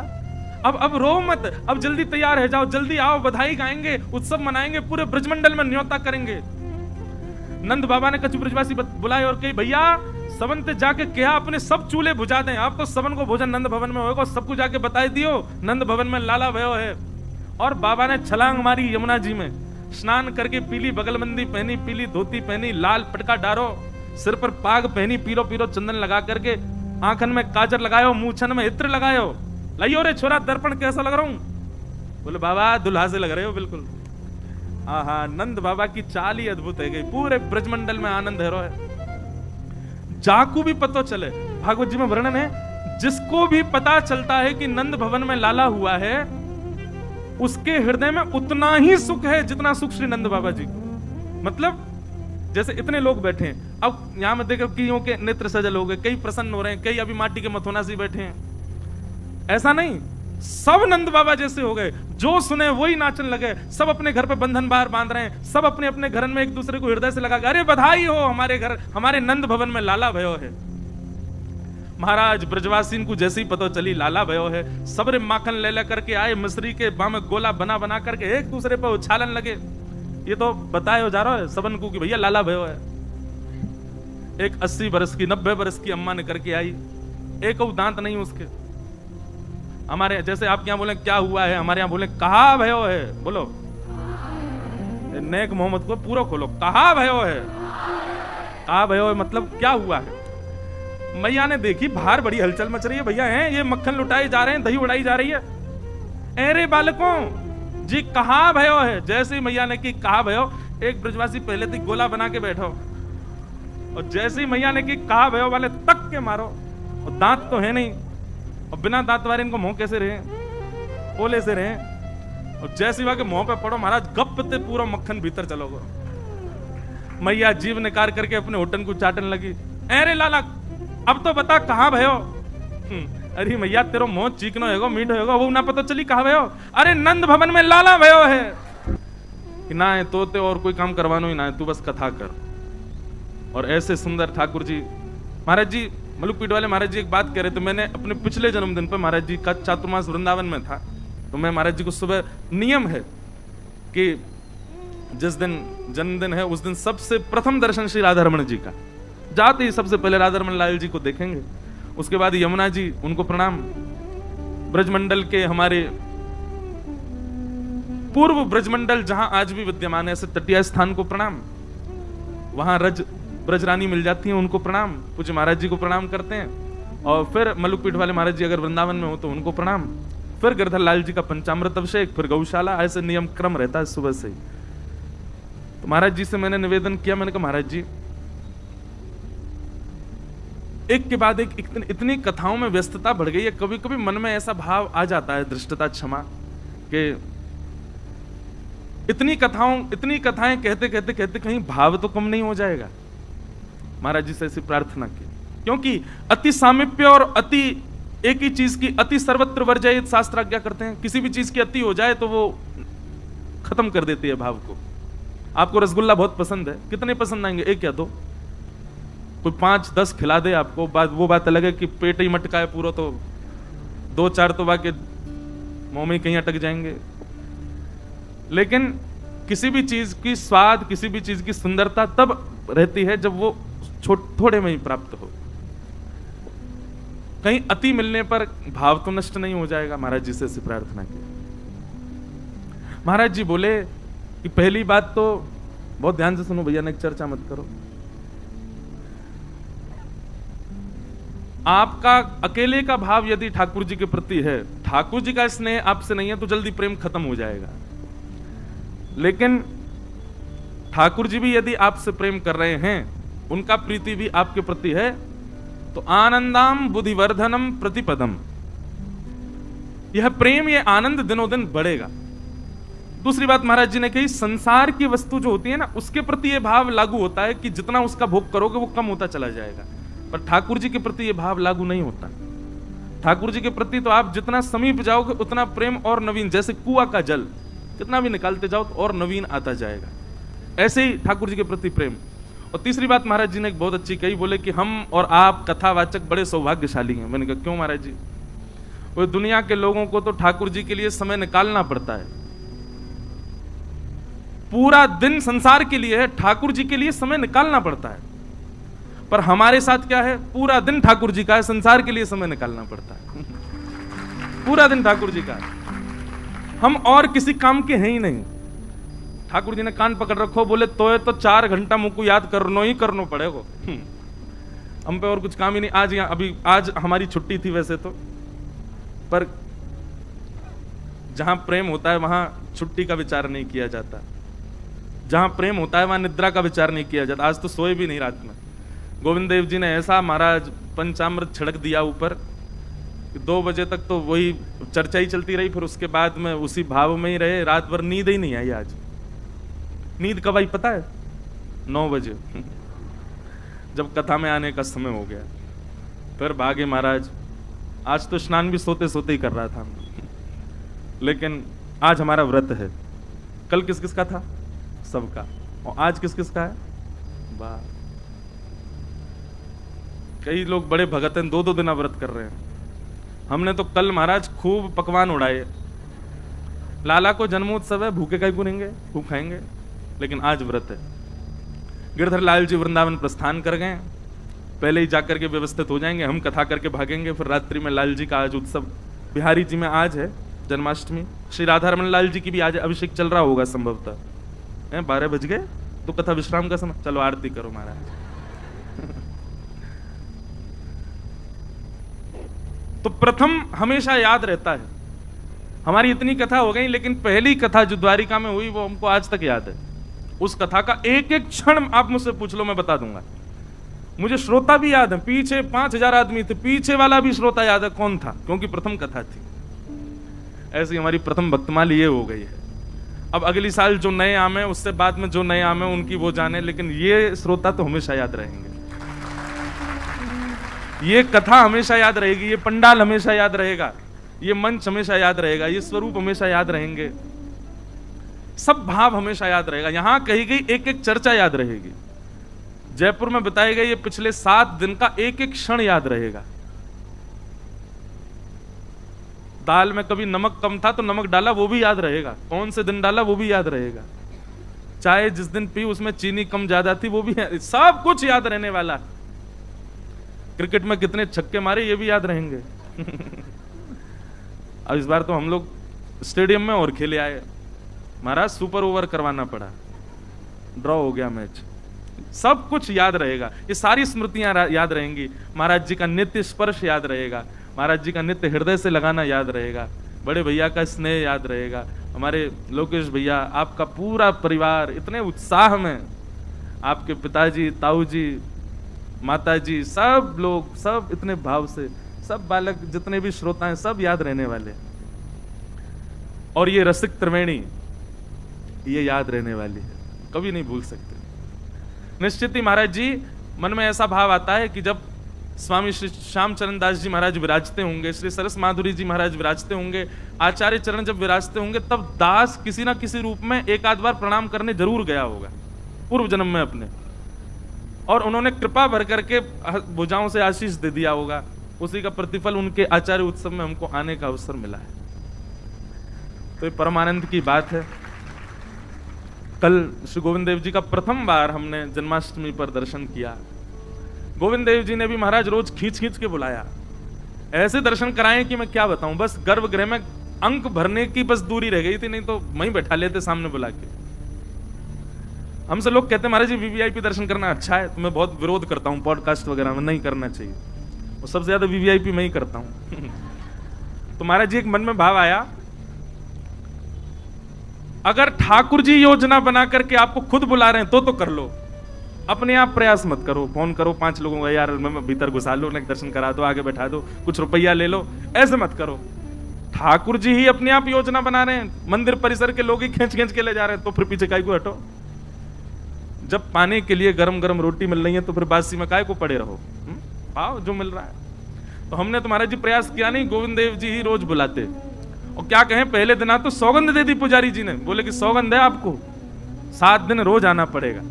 अब रो मत, अब जल्दी तैयार हो जाओ, जल्दी आओ, बधाई गाएंगे, उत्सव मनाएंगे, पूरे ब्रजमंडल में न्योता करेंगे। नंद बाबा ने कछु ब्रजवासी बुलाए और कही भैया सबन ते जाके क्या अपने सब चूल्हे बुझा दें, आप तो सबन को भोजन नंद भवन में होगा, सबको जाके बताई दियो नंद भवन में लाला भयो है। और बाबा ने छलांग मारी यमुना जी में, स्नान करके पीली बगलबंदी पहनी, पीली धोती पहनी, लाल पटका डारो, सिर पर पाग पहनी, पीरो पीरो चंदन लगा करके, आंखन में काजर लगायो, मूछन में इत्र लगायो। लाइयो रे छोरा दर्पण कैसा लग रहा हूं? बोले बाबा दुल्हा से लग रहे हो बिल्कुल। आहा, नंद बाबा की चाल ही अद्भुत है गई, पूरे ब्रजमंडल में आनंद है। जाकू भी पता चले, भागवत जी में वर्णन है, जिसको भी पता चलता है कि नंद भवन में लाला हुआ है, उसके हृदय में उतना ही सुख है जितना सुख श्री नंद बाबा जी को। मतलब जैसे इतने लोग बैठे हैं, अब यहां में देखो कईयों के नेत्र सजल हो गए, कई प्रसन्न हो रहे हैं, कई अभी माटी के मथुना से बैठे हैं। ऐसा नहीं, सब नंद बाबा जैसे हो गए, जो सुने वही नाचन लगे, सब अपने घर पे बंधन बाहर बांध रहे हैं, सब अपने अपने घर में एक दूसरे को हृदय से लगा, अरे बधाई हो, हमारे घर हमारे नंद भवन में लाला भयो है। महाराज ब्रजवासीन को जैसे ही पता चली लाला भयो है, सबरे माखन ले ले करके आए, मिश्री के बाम गोला बना बना करके एक दूसरे पर उछालन लगे। ये तो बताए हो जा रहा है सबन को कि भैया लाला भयो है। एक 80 बरस की 90 बरस की अम्मा ने करके आई, एक दांत नहीं उसके। हमारे जैसे आप क्या बोले क्या हुआ है, हमारे यहाँ बोले कहा भयो है, बोलो नेक मोहम्मद को पूरा खोलो, कहा भयो है, कहा भयो है मतलब क्या हुआ है। मैया ने देखी बाहर बड़ी हलचल मच रही है, भैया हैं ये मक्खन लुटाए जा रहे हैं, दही उड़ाई जा रही है। अरे बालकों जी कहा भयो है। जैसे ही मैया ने की कहा भयो, एक ब्रजवासी पहले थी गोला बना के बैठो, और जैसे ही मैया ने की कहा भयो वाले तक के मारो, और दांत तो है नहीं, और बिना दांत वाले इनको मुंह कैसे रहे, पोले से रहे, और जैसे ही के मुंह पे पड़ो महाराज गप ते पूरा मक्खन भीतर चलोगे। मैया जीव निकार करके अपने होटन को चाटन लगी। अरे लाला अब तो बता कहाँ भयो? अरे मैया तेरो मुंह चीकनो हैगो मीठो हैगो वो ना पता चली कहाँ भयो? अरे नंद भवन में लाला भयो है कि ना है तो और कोई काम करवानो ही ना है, तू बस कथा कर। और ऐसे सुंदर ठाकुर जी महाराज जी मलुकपीठ वाले महाराज जी एक बात कह रहे थे, मैंने अपने पिछले जन्मदिन पर महाराज जी का चातुर्मास वृंदावन में था, तो मैं महाराज जी को सुबह नियम है कि जिस दिन जन्मदिन है उस दिन सबसे प्रथम दर्शन श्री राधा रमण जी का, जाते ही सबसे पहले राधा रमण लाल जी को देखेंगे, उसके बाद यमुना जी उनको प्रणाम, ब्रजमंडल के हमारे पूर्व ब्रजमंडल जहां आज भी विद्यमान है ऐसे तटीय स्थान को प्रणाम, वहां ब्रजरानी मिल जाती है उनको प्रणाम, पूज्य महाराज जी को प्रणाम करते हैं, और फिर मलुकपीठ वाले महाराज जी अगर वृंदावन में हो तो उनको प्रणाम, फिर गिरधर लाल जी का पंचामृत अभिषेक, फिर गौशाला, ऐसे नियम क्रम रहता है सुबह से ही। तो महाराज जी से मैंने निवेदन किया, मैंने कहा महाराज जी एक के बाद एक इतनी कथाओं में व्यस्तता बढ़ गई है, कभी कभी मन में ऐसा भाव आ जाता है, दृष्टता क्षमा, कि इतनी कथाएं कहते कहते कहते कहीं भाव तो कम नहीं हो जाएगा। महाराज जी से ऐसी प्रार्थना की, क्योंकि अति सामीप्य और अति एक ही चीज की अति सर्वत्र वर्जयित शास्त्र आज्ञा करते हैं, किसी भी चीज की अति हो जाए तो वो खत्म कर देती है भाव को। आपको रसगुल्ला बहुत पसंद है, कितने पसंद आएंगे? एक या दो? कोई 5-10 खिला दे आपको, वो बात अलग है कि पेट ही मटका है पूरा, तो 2-4 तो बाकी मुंह में कहीं अटक जाएंगे। लेकिन किसी भी चीज की स्वाद, किसी भी चीज की सुंदरता तब रहती है जब वो थोड़े में ही प्राप्त हो। कहीं अति मिलने पर भाव तो नष्ट नहीं हो जाएगा। महाराज जी से ऐसी प्रार्थना की। महाराज जी बोले कि पहली बात तो बहुत ध्यान से सुनो भैया, ने चर्चा मत करो, आपका अकेले का भाव यदि ठाकुर जी के प्रति है, ठाकुर जी का स्नेह आपसे नहीं है तो जल्दी प्रेम खत्म हो जाएगा। लेकिन ठाकुर जी भी यदि आपसे प्रेम कर रहे हैं, उनका प्रीति भी आपके प्रति है, तो आनंदाम बुद्धिवर्धनम प्रतिपदम, यह प्रेम, यह आनंद दिनों दिन बढ़ेगा। दूसरी बात महाराज जी ने कही, संसार की वस्तु जो होती है ना, उसके प्रति यह भाव लागू होता है कि जितना उसका भोग करोगे वो कम होता चला जाएगा, पर ठाकुर जी के प्रति यह भाव लागू नहीं होता। ठाकुर जी के प्रति तो आप जितना समीप जाओगे उतना प्रेम और नवीन, जैसे कुआं का जल कितना भी निकालते जाओ तो और नवीन आता जाएगा, ऐसे ही ठाकुर जी के प्रति प्रेम। और तीसरी बात महाराज जी ने एक बहुत अच्छी कही, बोले कि हम और आप कथावाचक बड़े सौभाग्यशाली हैं। मैंने कहा क्यों महाराज जी? वो दुनिया के लोगों को तो ठाकुर जी के लिए समय निकालना पड़ता है, पूरा दिन संसार के लिए है, ठाकुर जी के लिए समय निकालना पड़ता है। पर हमारे साथ क्या है, पूरा दिन ठाकुर जी का है, संसार के लिए समय निकालना पड़ता है। पूरा दिन ठाकुर जी का है, हम और किसी काम के हैं ही नहीं। ठाकुर जी ने कान पकड़ रखो, बोले तो 4 घंटा मुझको याद करनो ही करनो पड़ेगा, हम पे और कुछ काम ही नहीं। आज यहाँ अभी आज हमारी छुट्टी थी वैसे तो, पर जहां प्रेम होता है वहां छुट्टी का विचार नहीं किया जाता, जहां प्रेम होता है वहां निद्रा का विचार नहीं किया जाता। आज तो सोए भी नहीं रात में। गोविंद देव जी ने ऐसा महाराज पंचामृत छिड़क दिया ऊपर, 2 बजे तक तो वही चर्चा ही चलती रही, फिर उसके बाद में उसी भाव में ही रहे, रात भर नींद ही नहीं आई। आज नींद कब आई पता है? 9 बजे जब कथा में आने का समय हो गया, फिर भागे महाराज। आज तो स्नान भी सोते सोते ही कर रहा था, लेकिन आज हमारा व्रत है। कल किस किस का था? सबका। और आज किस किस का है? वाह, कई लोग बड़े भगत हैं, 2-2 दिन व्रत कर रहे हैं। हमने तो कल महाराज खूब पकवान उड़ाए। लाला को जन्मोत्सव है, भूखे का ही पूरेंगे, खूब खाएंगे, लेकिन आज व्रत है। गिरधर लाल जी वृंदावन प्रस्थान कर गए, पहले ही जाकर के व्यवस्थित हो जाएंगे, हम कथा करके भागेंगे। फिर रात्रि में लाल जी का आज उत्सव, बिहारी जी में आज है जन्माष्टमी, श्री राधा रमन लाल जी की भी आज अभिषेक चल रहा होगा संभवतः। 12 बज गए तो कथा विश्राम का समय, चलो आरती करो महाराज। तो प्रथम हमेशा याद रहता है। हमारी इतनी कथा हो गई, लेकिन पहली कथा जो द्वारिका में हुई वो हमको आज तक याद है। उस कथा का एक एक क्षण आप मुझसे पूछ लो, मैं बता दूंगा। मुझे श्रोता भी याद है, पीछे 5000 आदमी थे, पीछे वाला भी श्रोता याद है कौन था, क्योंकि प्रथम कथा थी। ऐसी हमारी प्रथम भक्तमाल ये हो गई है। अब अगली साल जो नए आमे, उससे बाद में जो नए आमे उनकी वो जाने, लेकिन ये श्रोता तो हमेशा याद रहेंगे, ये कथा हमेशा याद रहेगी, ये पंडाल हमेशा याद रहेगा, ये मंच हमेशा याद रहेगा, ये स्वरूप हमेशा याद रहेंगे, सब भाव हमेशा याद रहेगा। यहां कही गई एक एक चर्चा याद रहेगी, जयपुर में बताए गए ये पिछले 7 दिन का एक एक क्षण याद रहेगा। दाल में कभी नमक कम था तो नमक डाला, वो भी याद रहेगा, कौन से दिन डाला वो भी याद रहेगा। चाय जिस दिन पी उसमें चीनी कम ज्यादा थी, वो भी, सब कुछ याद रहने वाला। क्रिकेट में कितने छक्के मारे ये भी याद रहेंगे। अब इस बार तो हम लोग स्टेडियम में और खेले आए, महाराज सुपर ओवर करवाना पड़ा, ड्रॉ हो गया मैच। सब कुछ याद रहेगा, ये सारी स्मृतियां याद रहेंगी। महाराज जी का नित्य स्पर्श याद रहेगा, महाराज जी का नित्य हृदय से लगाना याद रहेगा, बड़े भैया का स्नेह याद रहेगा, हमारे लोकेश भैया, आपका पूरा परिवार इतने उत्साह में, आपके पिताजी, ताऊ जी, माता जी, सब लोग, सब इतने भाव से, सब बालक जितने भी श्रोता हैं, सब याद रहने वाले। और ये रसिक त्रिवेणी ये याद रहने वाली है, कभी नहीं भूल सकते। निश्चित ही महाराज जी मन में ऐसा भाव आता है कि जब स्वामी श्री श्यामचरण दास जी महाराज विराजते होंगे, श्री सरस माधुरी जी महाराज विराजते होंगे, आचार्य चरण जब विराजते होंगे, तब दास किसी ना किसी रूप में एक आध बार प्रणाम करने जरूर गया होगा पूर्व जन्म में अपने, और उन्होंने कृपा भर करके भुजाओं से आशीष दे दिया होगा। उसी का प्रतिफल उनके आचार्य उत्सव में हमको आने का अवसर मिला है। तो ये परमानंद की बात है। कल श्री गोविंद देव जी का प्रथम बार हमने जन्माष्टमी पर दर्शन किया। गोविंद देव जी ने भी महाराज रोज खींच खींच के बुलाया, ऐसे दर्शन कराएं कि मैं क्या बताऊं, बस गर्भगृह में अंक भरने की बस दूरी रह गई थी, नहीं तो वहीं बैठा लेते सामने बुला के। हमसे लोग कहते हैं महाराज जी वीवीआईपी दर्शन करना अच्छा है, तो मैं बहुत विरोध करता हूं, पॉडकास्ट वगैरह में नहीं करना चाहिए, और सबसे ज्यादा वीवीआईपी मैं ही करता हूं। तो महाराज जी एक मन में भाव आया, अगर ठाकुर जी योजना बना करके आपको खुद बुला रहे हैं तो कर लो, अपने आप प्रयास मत करो, फोन करो 5 लोगों का, यार मैं भीतर घुसा लो, दर्शन करा दो, आगे बैठा दो, कुछ रुपया ले लो, ऐसे मत करो। ठाकुर जी ही अपने आप योजना बना रहे हैं, मंदिर परिसर के लोग ही खींच खींच के ले जा रहे हैं, तो फिर पीछे काय को हटो। जब पाने के लिए गरम गरम रोटी मिल रही है तो फिर बासी में काय को पड़े रहो, पाओ जो मिल रहा है। तो हमने तो महाराज जी प्रयास किया नहीं, गोविंद देव जी ही रोज बुलाते। और क्या कहें, पहले दिन तो सौगंध दे दी पुजारी जी ने, बोले कि सौगंध है आपको 7 दिन रोज आना पड़ेगा।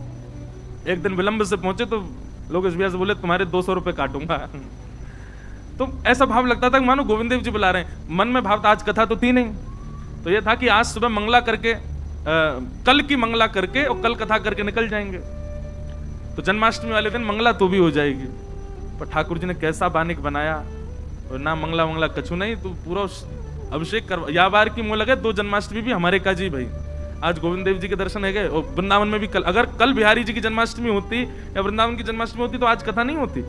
एक दिन विलंब से पहुंचे तो लोग इस भैया से बोले तुम्हारे 200 रुपए काटूंगा। तो ऐसा भाव लगता था कि मानो गोविंद देव जी बुला रहे हैं। मन में भाव था, आज कथा तो थी नहीं, तो यह था कि आज सुबह मंगला करके कल की मंगला करके और कल कथा करके निकल जाएंगे, तो जन्माष्टमी वाले दिन मंगला तो भी हो जाएगी। पर ठाकुर जी ने कैसा बानिक बनाया, और ना मंगला मंगला कछु नहीं, तो पूरा अभिषेक कर या बार की मुंह लगे 2 जन्माष्टमी भी हमारे का जी भाई। आज गोविंद देव जी के दर्शन है गए, और वृंदावन में भी कल, अगर कल बिहारी जी की जन्माष्टमी होती या वृंदावन की जन्माष्टमी होती तो आज कथा नहीं होती।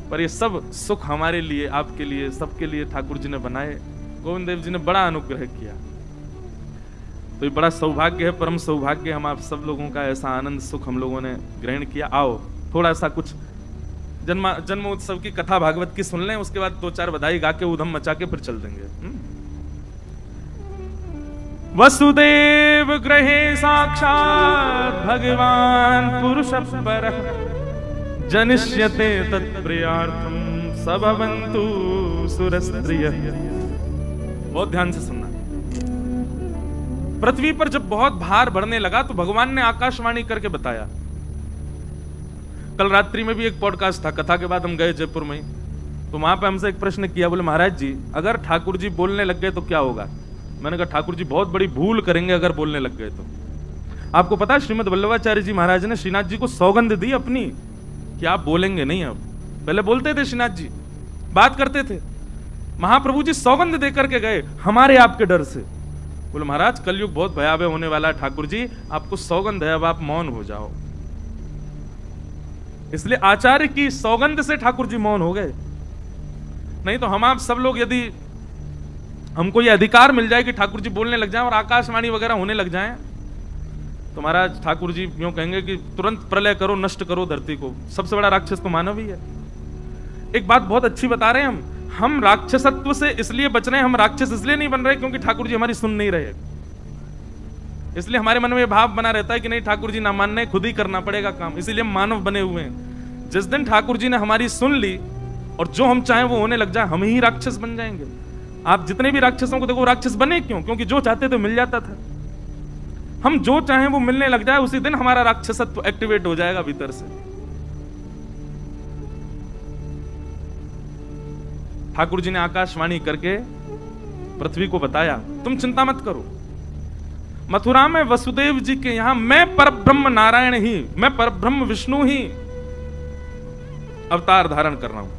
पर ये सब सुख हमारे लिए, आपके लिए, सबके लिए ठाकुर जी ने बनाए। गोविंद देव जी ने बड़ा अनुग्रह किया। तो ये बड़ा सौभाग्य है, परम सौभाग्य, हम आप सब लोगों का ऐसा आनंद सुख हम लोगों ने ग्रहण किया। आओ थोड़ा सा कुछ जन्मोत्सव की कथा भागवत की सुन लें, उसके बाद 2-4 बधाई गा के उधम मचा के फिर चल देंगे। वसुदेव गृहे साक्षात् भगवान पुरुष परः जनिष्यते तत्प्रियार्थम सबवन्तु सुरस्त्रियः। बहुत ध्यान से सुनना। पृथ्वी पर जब बहुत भार बढ़ने लगा तो भगवान ने आकाशवाणी करके बताया। कल रात्रि में भी एक पॉडकास्ट था, कथा के बाद हम गए जयपुर में, तो वहां पे हमसे एक प्रश्न किया, बोले महाराज जी अगर ठाकुर जी बोलने लग गए तो क्या होगा। मैंने कहा ठाकुर जी बहुत बड़ी भूल करेंगे अगर बोलने लग गए तो। आपको पता है श्रीमद वल्लभाचार्य जी महाराज ने श्रीनाथ जी को सौगंध दी अपनी कि आप बोलेंगे नहीं। अब पहले बोलते थे श्रीनाथ जी, बात करते थे, महाप्रभु जी सौगंध देकर के गए हमारे आपके डर से। बोले महाराज कलयुग बहुत भयावह होने वाला है, ठाकुर जी आपको सौगंध है, अब आप मौन हो जाओ। इसलिए आचार्य की सौगंध से ठाकुर जी मौन हो गए। नहीं तो हम आप सब लोग यदि हमको ये अधिकार मिल जाए कि ठाकुर जी बोलने लग जाएं और आकाशवाणी वगैरह होने लग जाएं, तो महाराज ठाकुर जी यूं कहेंगे कि तुरंत प्रलय करो, नष्ट करो धरती को। सबसे बड़ा राक्षस तो मानव ही है। एक बात बहुत अच्छी बता रहे हैं हम राक्षसत्व से इसलिए बच रहे हैं, हम राक्षस इसलिए नहीं बन रहे क्योंकि ठाकुर जी हमारी सुन नहीं रहे। इसलिए हमारे मन में भाव बना रहता है कि नहीं ठाकुर जी ना मानने, खुद ही करना पड़ेगा काम, इसीलिए हम मानव बने हुए हैं। जिस दिन ठाकुर जी ने हमारी सुन ली और जो हम चाहें वो होने लग जाए, हम ही राक्षस बन जाएंगे। आप जितने भी राक्षसों को देखो, राक्षस बने क्यों? क्योंकि जो चाहते थे मिल जाता था। हम जो चाहें वो मिलने लग जाए, उसी दिन हमारा राक्षसत्व एक्टिवेट हो जाएगा भीतर से। ठाकुर जी ने आकाशवाणी करके पृथ्वी को बताया, तुम चिंता मत करो, मथुरा में वसुदेव जी के यहां मैं परब्रह्म नारायण ही, मैं परब्रह्म विष्णु ही अवतार धारण कर रहा हूं।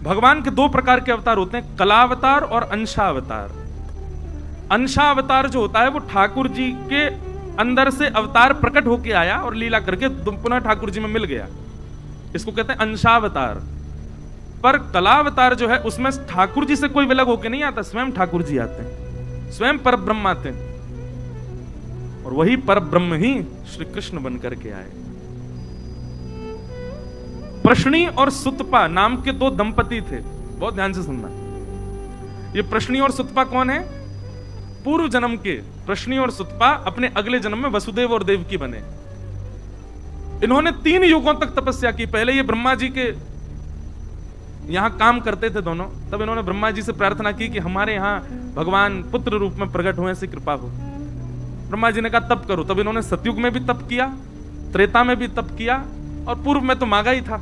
भगवान के दो प्रकार के अवतार होते हैं, कलावतार और अंशावतार। अंशावतार जो होता है वो ठाकुर जी के अंदर से अवतार प्रकट होके आया और लीला करके पुनः ठाकुर जी में मिल गया, इसको कहते हैं अंशावतार। पर कलावतार जो है उसमें ठाकुर जी से कोई विलग होके नहीं आता, स्वयं ठाकुर जी आते हैं, स्वयं परब्रह्म आते हैं और वही परब्रह्म ही श्री कृष्ण बन करके आए। प्रश्नी और सुतपा नाम के दो दंपति थे, बहुत ध्यान से सुनना। ये प्रश्नी और सुतपा कौन है? पूर्व जन्म के प्रश्नी और सुतपा अपने अगले जन्म में वसुदेव और देवकी बने। इन्होंने 3 युगों तक तपस्या की। पहले ये ब्रह्मा जी के यहां काम करते थे दोनों, तब इन्होंने ब्रह्मा जी से प्रार्थना की कि हमारे यहां भगवान पुत्र रूप में प्रकट हुए, ऐसी कृपा हो। ब्रह्मा जी ने कहा तप करो। तब इन्होंने सतयुग में भी तप किया, त्रेता में भी तप किया और पूर्व में तो मांगा ही था।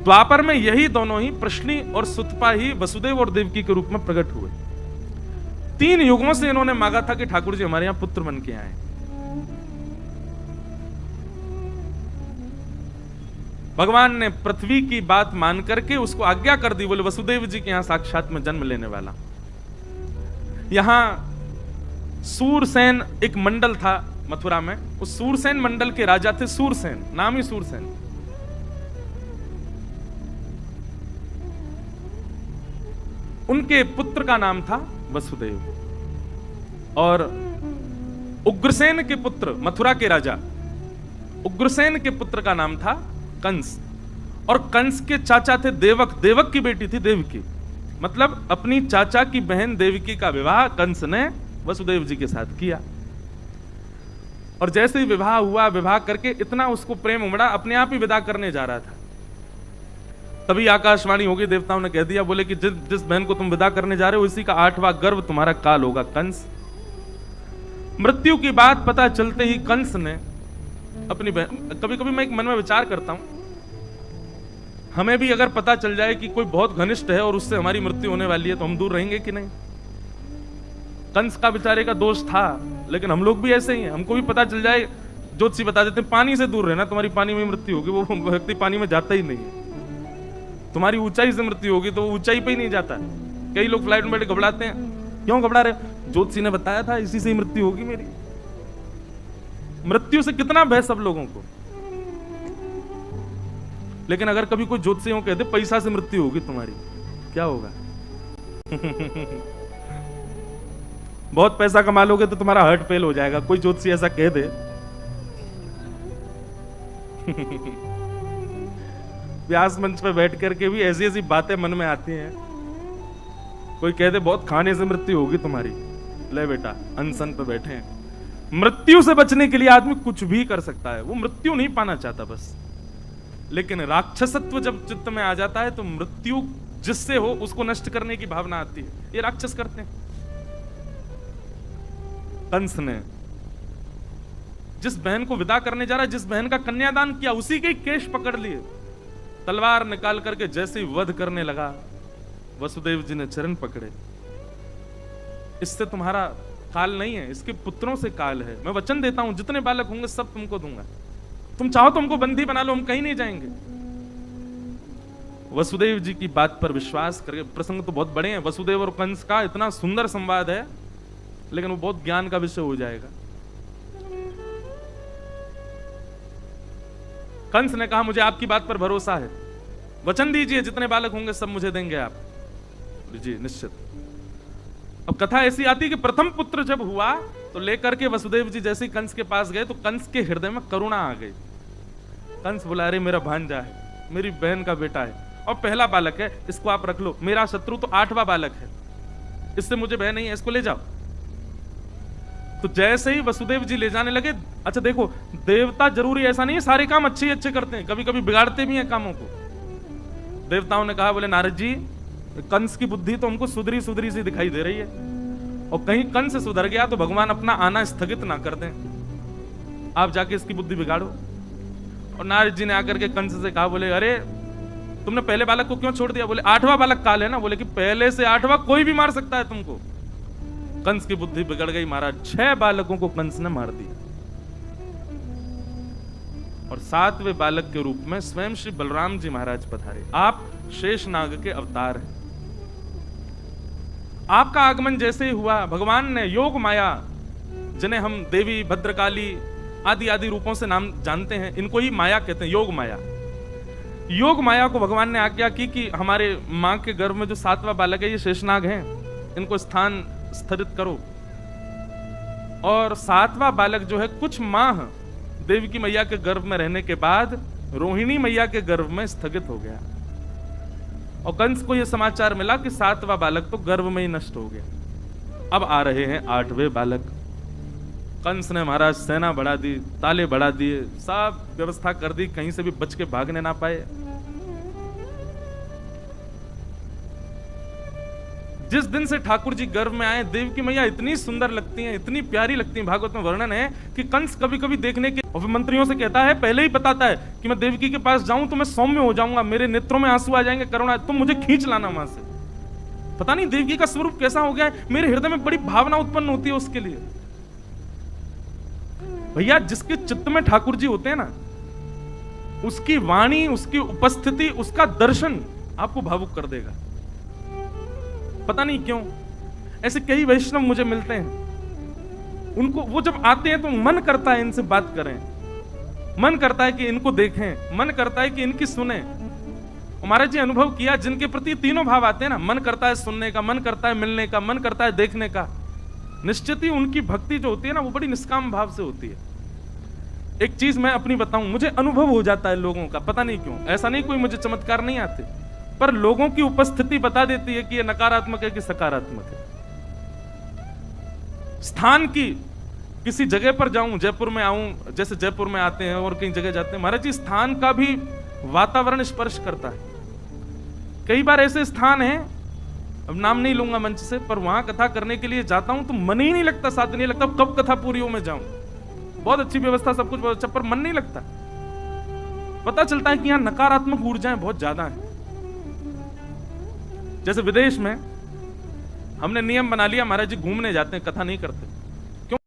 द्वापर में यही दोनों ही प्रश्नी और सुतपा ही वसुदेव और देवकी के रूप में प्रकट हुए। 3 युगों से इन्होंने मांगा था कि ठाकुर जी हमारे यहां पुत्र बन के आए। भगवान ने पृथ्वी की बात मान करके उसको आज्ञा कर दी, बोले वसुदेव जी के यहां साक्षात में जन्म लेने वाला। यहां सूरसेन एक मंडल था मथुरा में, उस सूरसेन मंडल के राजा थे सूरसेन, नाम ही सूरसेन। उनके पुत्र का नाम था वसुदेव और उग्रसेन के पुत्र, मथुरा के राजा उग्रसेन के पुत्र का नाम था कंस। और कंस के चाचा थे देवक, देवक की बेटी थी देवकी। मतलब अपनी चाचा की बहन देवकी का विवाह कंस ने वसुदेव जी के साथ किया। और जैसे ही विवाह हुआ, विवाह करके इतना उसको प्रेम उमड़ा, अपने आप ही विदा करने जा रहा था। तभी आकाशवाणी हो गई, देवताओं ने कह दिया, बोले कि जिस बहन को तुम विदा करने जा रहे हो इसी का 8वां गर्भ तुम्हारा काल होगा, कंस। मृत्यु की बात पता चलते ही कंस ने अपनी बहन, कभी कभी मैं एक मन में विचार करता हूं, हमें भी अगर पता चल जाए कि कोई बहुत घनिष्ठ है और उससे हमारी मृत्यु होने वाली है तो हम दूर रहेंगे कि नहीं? कंस का बेचारे का दोष था, लेकिन हम लोग भी ऐसे ही हैं। हमको भी पता चल जाए, ज्योतिषी बता देते हैं पानी से दूर रहना, तुम्हारी पानी में मृत्यु होगी, वो व्यक्ति पानी में जाता ही नहीं है। तुम्हारी ऊंचाई से मृत्यु होगी तो वो ऊंचाई पे ही नहीं जाता। कई लोग फ्लाइट में बैठे घबराते हैं, क्यों घबरा रहे? ज्योतिषी ने बताया था इसी से ही मृत्यु होगी मेरी। मृत्यु से कितना भय सब लोगों को। लेकिन अगर कभी कोई ज्योतिषी कह दे पैसा से मृत्यु होगी तुम्हारी, क्या होगा? बहुत पैसा कमा लोगे तो तुम्हारा हार्ट फेल हो जाएगा, कोई ज्योतिषी ऐसा कह दे। व्यास मंच पे बैठ करके भी ऐसी ऐसी बातें मन में आती हैं। कोई कह दे बहुत खाने से मृत्यु होगी तुम्हारी, ले बेटा अनशन पे बैठे हैं। मृत्यु से बचने के लिए आदमी कुछ भी कर सकता है, वो मृत्यु नहीं पाना चाहता बस। लेकिन राक्षसत्व जब चित्त में आ जाता है तो मृत्यु जिससे हो उसको नष्ट करने की भावना आती है। ये राक्षस करते हैं। कंस ने जिस बहन को विदा करने जा रहा है, जिस बहन का कन्यादान किया, उसी के केश पकड़ लिए, तलवार निकाल करके जैसे ही वध करने लगा, वसुदेव जी ने चरण पकड़े, इससे तुम्हारा काल नहीं है, इसके पुत्रों से काल है। मैं वचन देता हूं जितने बालक होंगे सब तुमको दूंगा, तुम चाहो तो हमको बंदी बना लो, हम कहीं नहीं जाएंगे। वसुदेव जी की बात पर विश्वास करके, प्रसंग तो बहुत बड़े हैं, वसुदेव और कंस का इतना सुंदर संवाद है, लेकिन वो बहुत ज्ञान का विषय हो जाएगा। कंस ने कहा मुझे आपकी बात पर भरोसा है, वचन दीजिए जितने बालक होंगे सब मुझे देंगे आप। जी निश्चित। अब कथा ऐसी आती कि प्रथम पुत्र जब हुआ तो लेकर के वसुदेव जी जैसे ही कंस के पास गए तो कंस के हृदय में करुणा आ गई। कंस बोला, अरे मेरा भांजा है, मेरी बहन का बेटा है और पहला बालक है, इसको आप रख लो। मेरा शत्रु तो 8वां बालक है, इससे मुझे भय नहीं है, इसको ले जाओ। तो जैसे ही वसुदेव जी ले जाने लगे, अच्छा देखो, देवता जरूरी ऐसा नहीं है सारे काम अच्छे ही अच्छे करते हैं, कभी कभी बिगाड़ते भी हैं कामों को। देवताओं ने कहा, बोले नारद जी, कंस की बुद्धि तो हमको सुधरी सुधरी सी दिखाई दे रही है, और कहीं कंस सुधर गया तो भगवान अपना आना स्थगित ना कर दें, आप जाके इसकी बुद्धि बिगाड़ो। और नारद जी ने आकर के कंस से कहा, बोले अरे तुमने पहले बालक को क्यों छोड़ दिया? बोले 8वां बालक काल है ना। बोले कि पहले से 8वां कोई भी मार सकता है तुमको। कंस की बुद्धि बिगड़ गई महाराज, 6 बालकों को कंस ने मार दिया, और 7वें बालक के रूप में स्वयं श्री बलराम जी महाराज पधारे। आप शेषनाग के अवतार हैं। आपका आगमन जैसे ही हुआ, भगवान ने योग माया, जिन्हें हम देवी, भद्रकाली आदि आदि रूपों से नाम जानते हैं, इनको ही माया कहते हैं, योग माया। योग माया को भगवान ने आज्ञा की कि हमारे मां के गर्भ में जो 7वां बालक है, ये शेषनाग हैं, इनको स्थान स्थिरित करो। और 7वां बालक जो है कुछ माह देवी की मैया के गर्भ में रहने के बाद रोहिणी मैया के गर्भ में स्थगित हो गया, और कंस को यह समाचार मिला कि 7वां बालक तो गर्भ में ही नष्ट हो गया। अब आ रहे हैं 8वें बालक। कंस ने महाराज सेना बढ़ा दी, ताले बढ़ा दिए, सब व्यवस्था कर दी, कहीं से भी बच के भागने ना पाए। जिस दिन से ठाकुर जी गर्भ में आए, देव की मैया इतनी सुंदर लगती हैं, इतनी प्यारी लगती हैं, भागवत में वर्णन है कि कंस कभी कभी देखने के, और मंत्रियों से कहता है, पहले ही बताता है कि मैं देवकी के पास जाऊं तो मैं सौम्य हो जाऊंगा, मेरे नेत्रों में आंसू आ जाएंगे, करुणा, तुम मुझे खींच लाना वहां से। पता नहीं देवकी का स्वरूप कैसा हो गया है, मेरे हृदय में बड़ी भावना उत्पन्न होती है उसके लिए। भैया, जिसके चित्त में ठाकुर जी होते हैं ना, उसकी वाणी, उसकी उपस्थिति, उसका दर्शन आपको भावुक कर देगा। पता नहीं क्यों ऐसे कई वैष्णव मुझे मिलते हैं, उनको, वो जब आते हैं तो मन करता है इनसे बात करें, मन करता है कि इनको देखें, मन करता है कि इनकी सुने। महाराज जी अनुभव किया, जिनके प्रति तीनों भाव आते हैं ना, मन करता है सुनने का, मन करता है मिलने का, मन करता है देखने का, निश्चित ही उनकी भक्ति जो होती है ना, वो बड़ी निष्काम भाव से होती है। एक चीज मैं अपनी बताऊं, मुझे अनुभव हो जाता है लोगों का, पता नहीं क्यों, ऐसा नहीं कोई मुझे चमत्कार नहीं आते, पर लोगों की उपस्थिति बता देती है कि ये नकारात्मक है कि सकारात्मक है। स्थान की किसी जगह पर जाऊं, जयपुर में आऊं, जैसे जयपुर में आते हैं और कई जगह जाते हैं, महाराज जी स्थान का भी वातावरण स्पर्श करता है। कई बार ऐसे स्थान हैं, अब नाम नहीं लूंगा मंच से, पर वहां कथा करने के लिए जाता हूं तो मन ही नहीं लगता, साथ नहीं लगता कब कथा पूरी हो मैं जाऊं, बहुत अच्छी व्यवस्था, सब कुछ बहुत अच्छा, पर मन नहीं लगता। पता चलता है कि यहां नकारात्मक ऊर्जाएं बहुत ज्यादा हैं। जैसे विदेश में हमने नियम बना लिया, महाराज जी घूमने जाते हैं, कथा नहीं करते।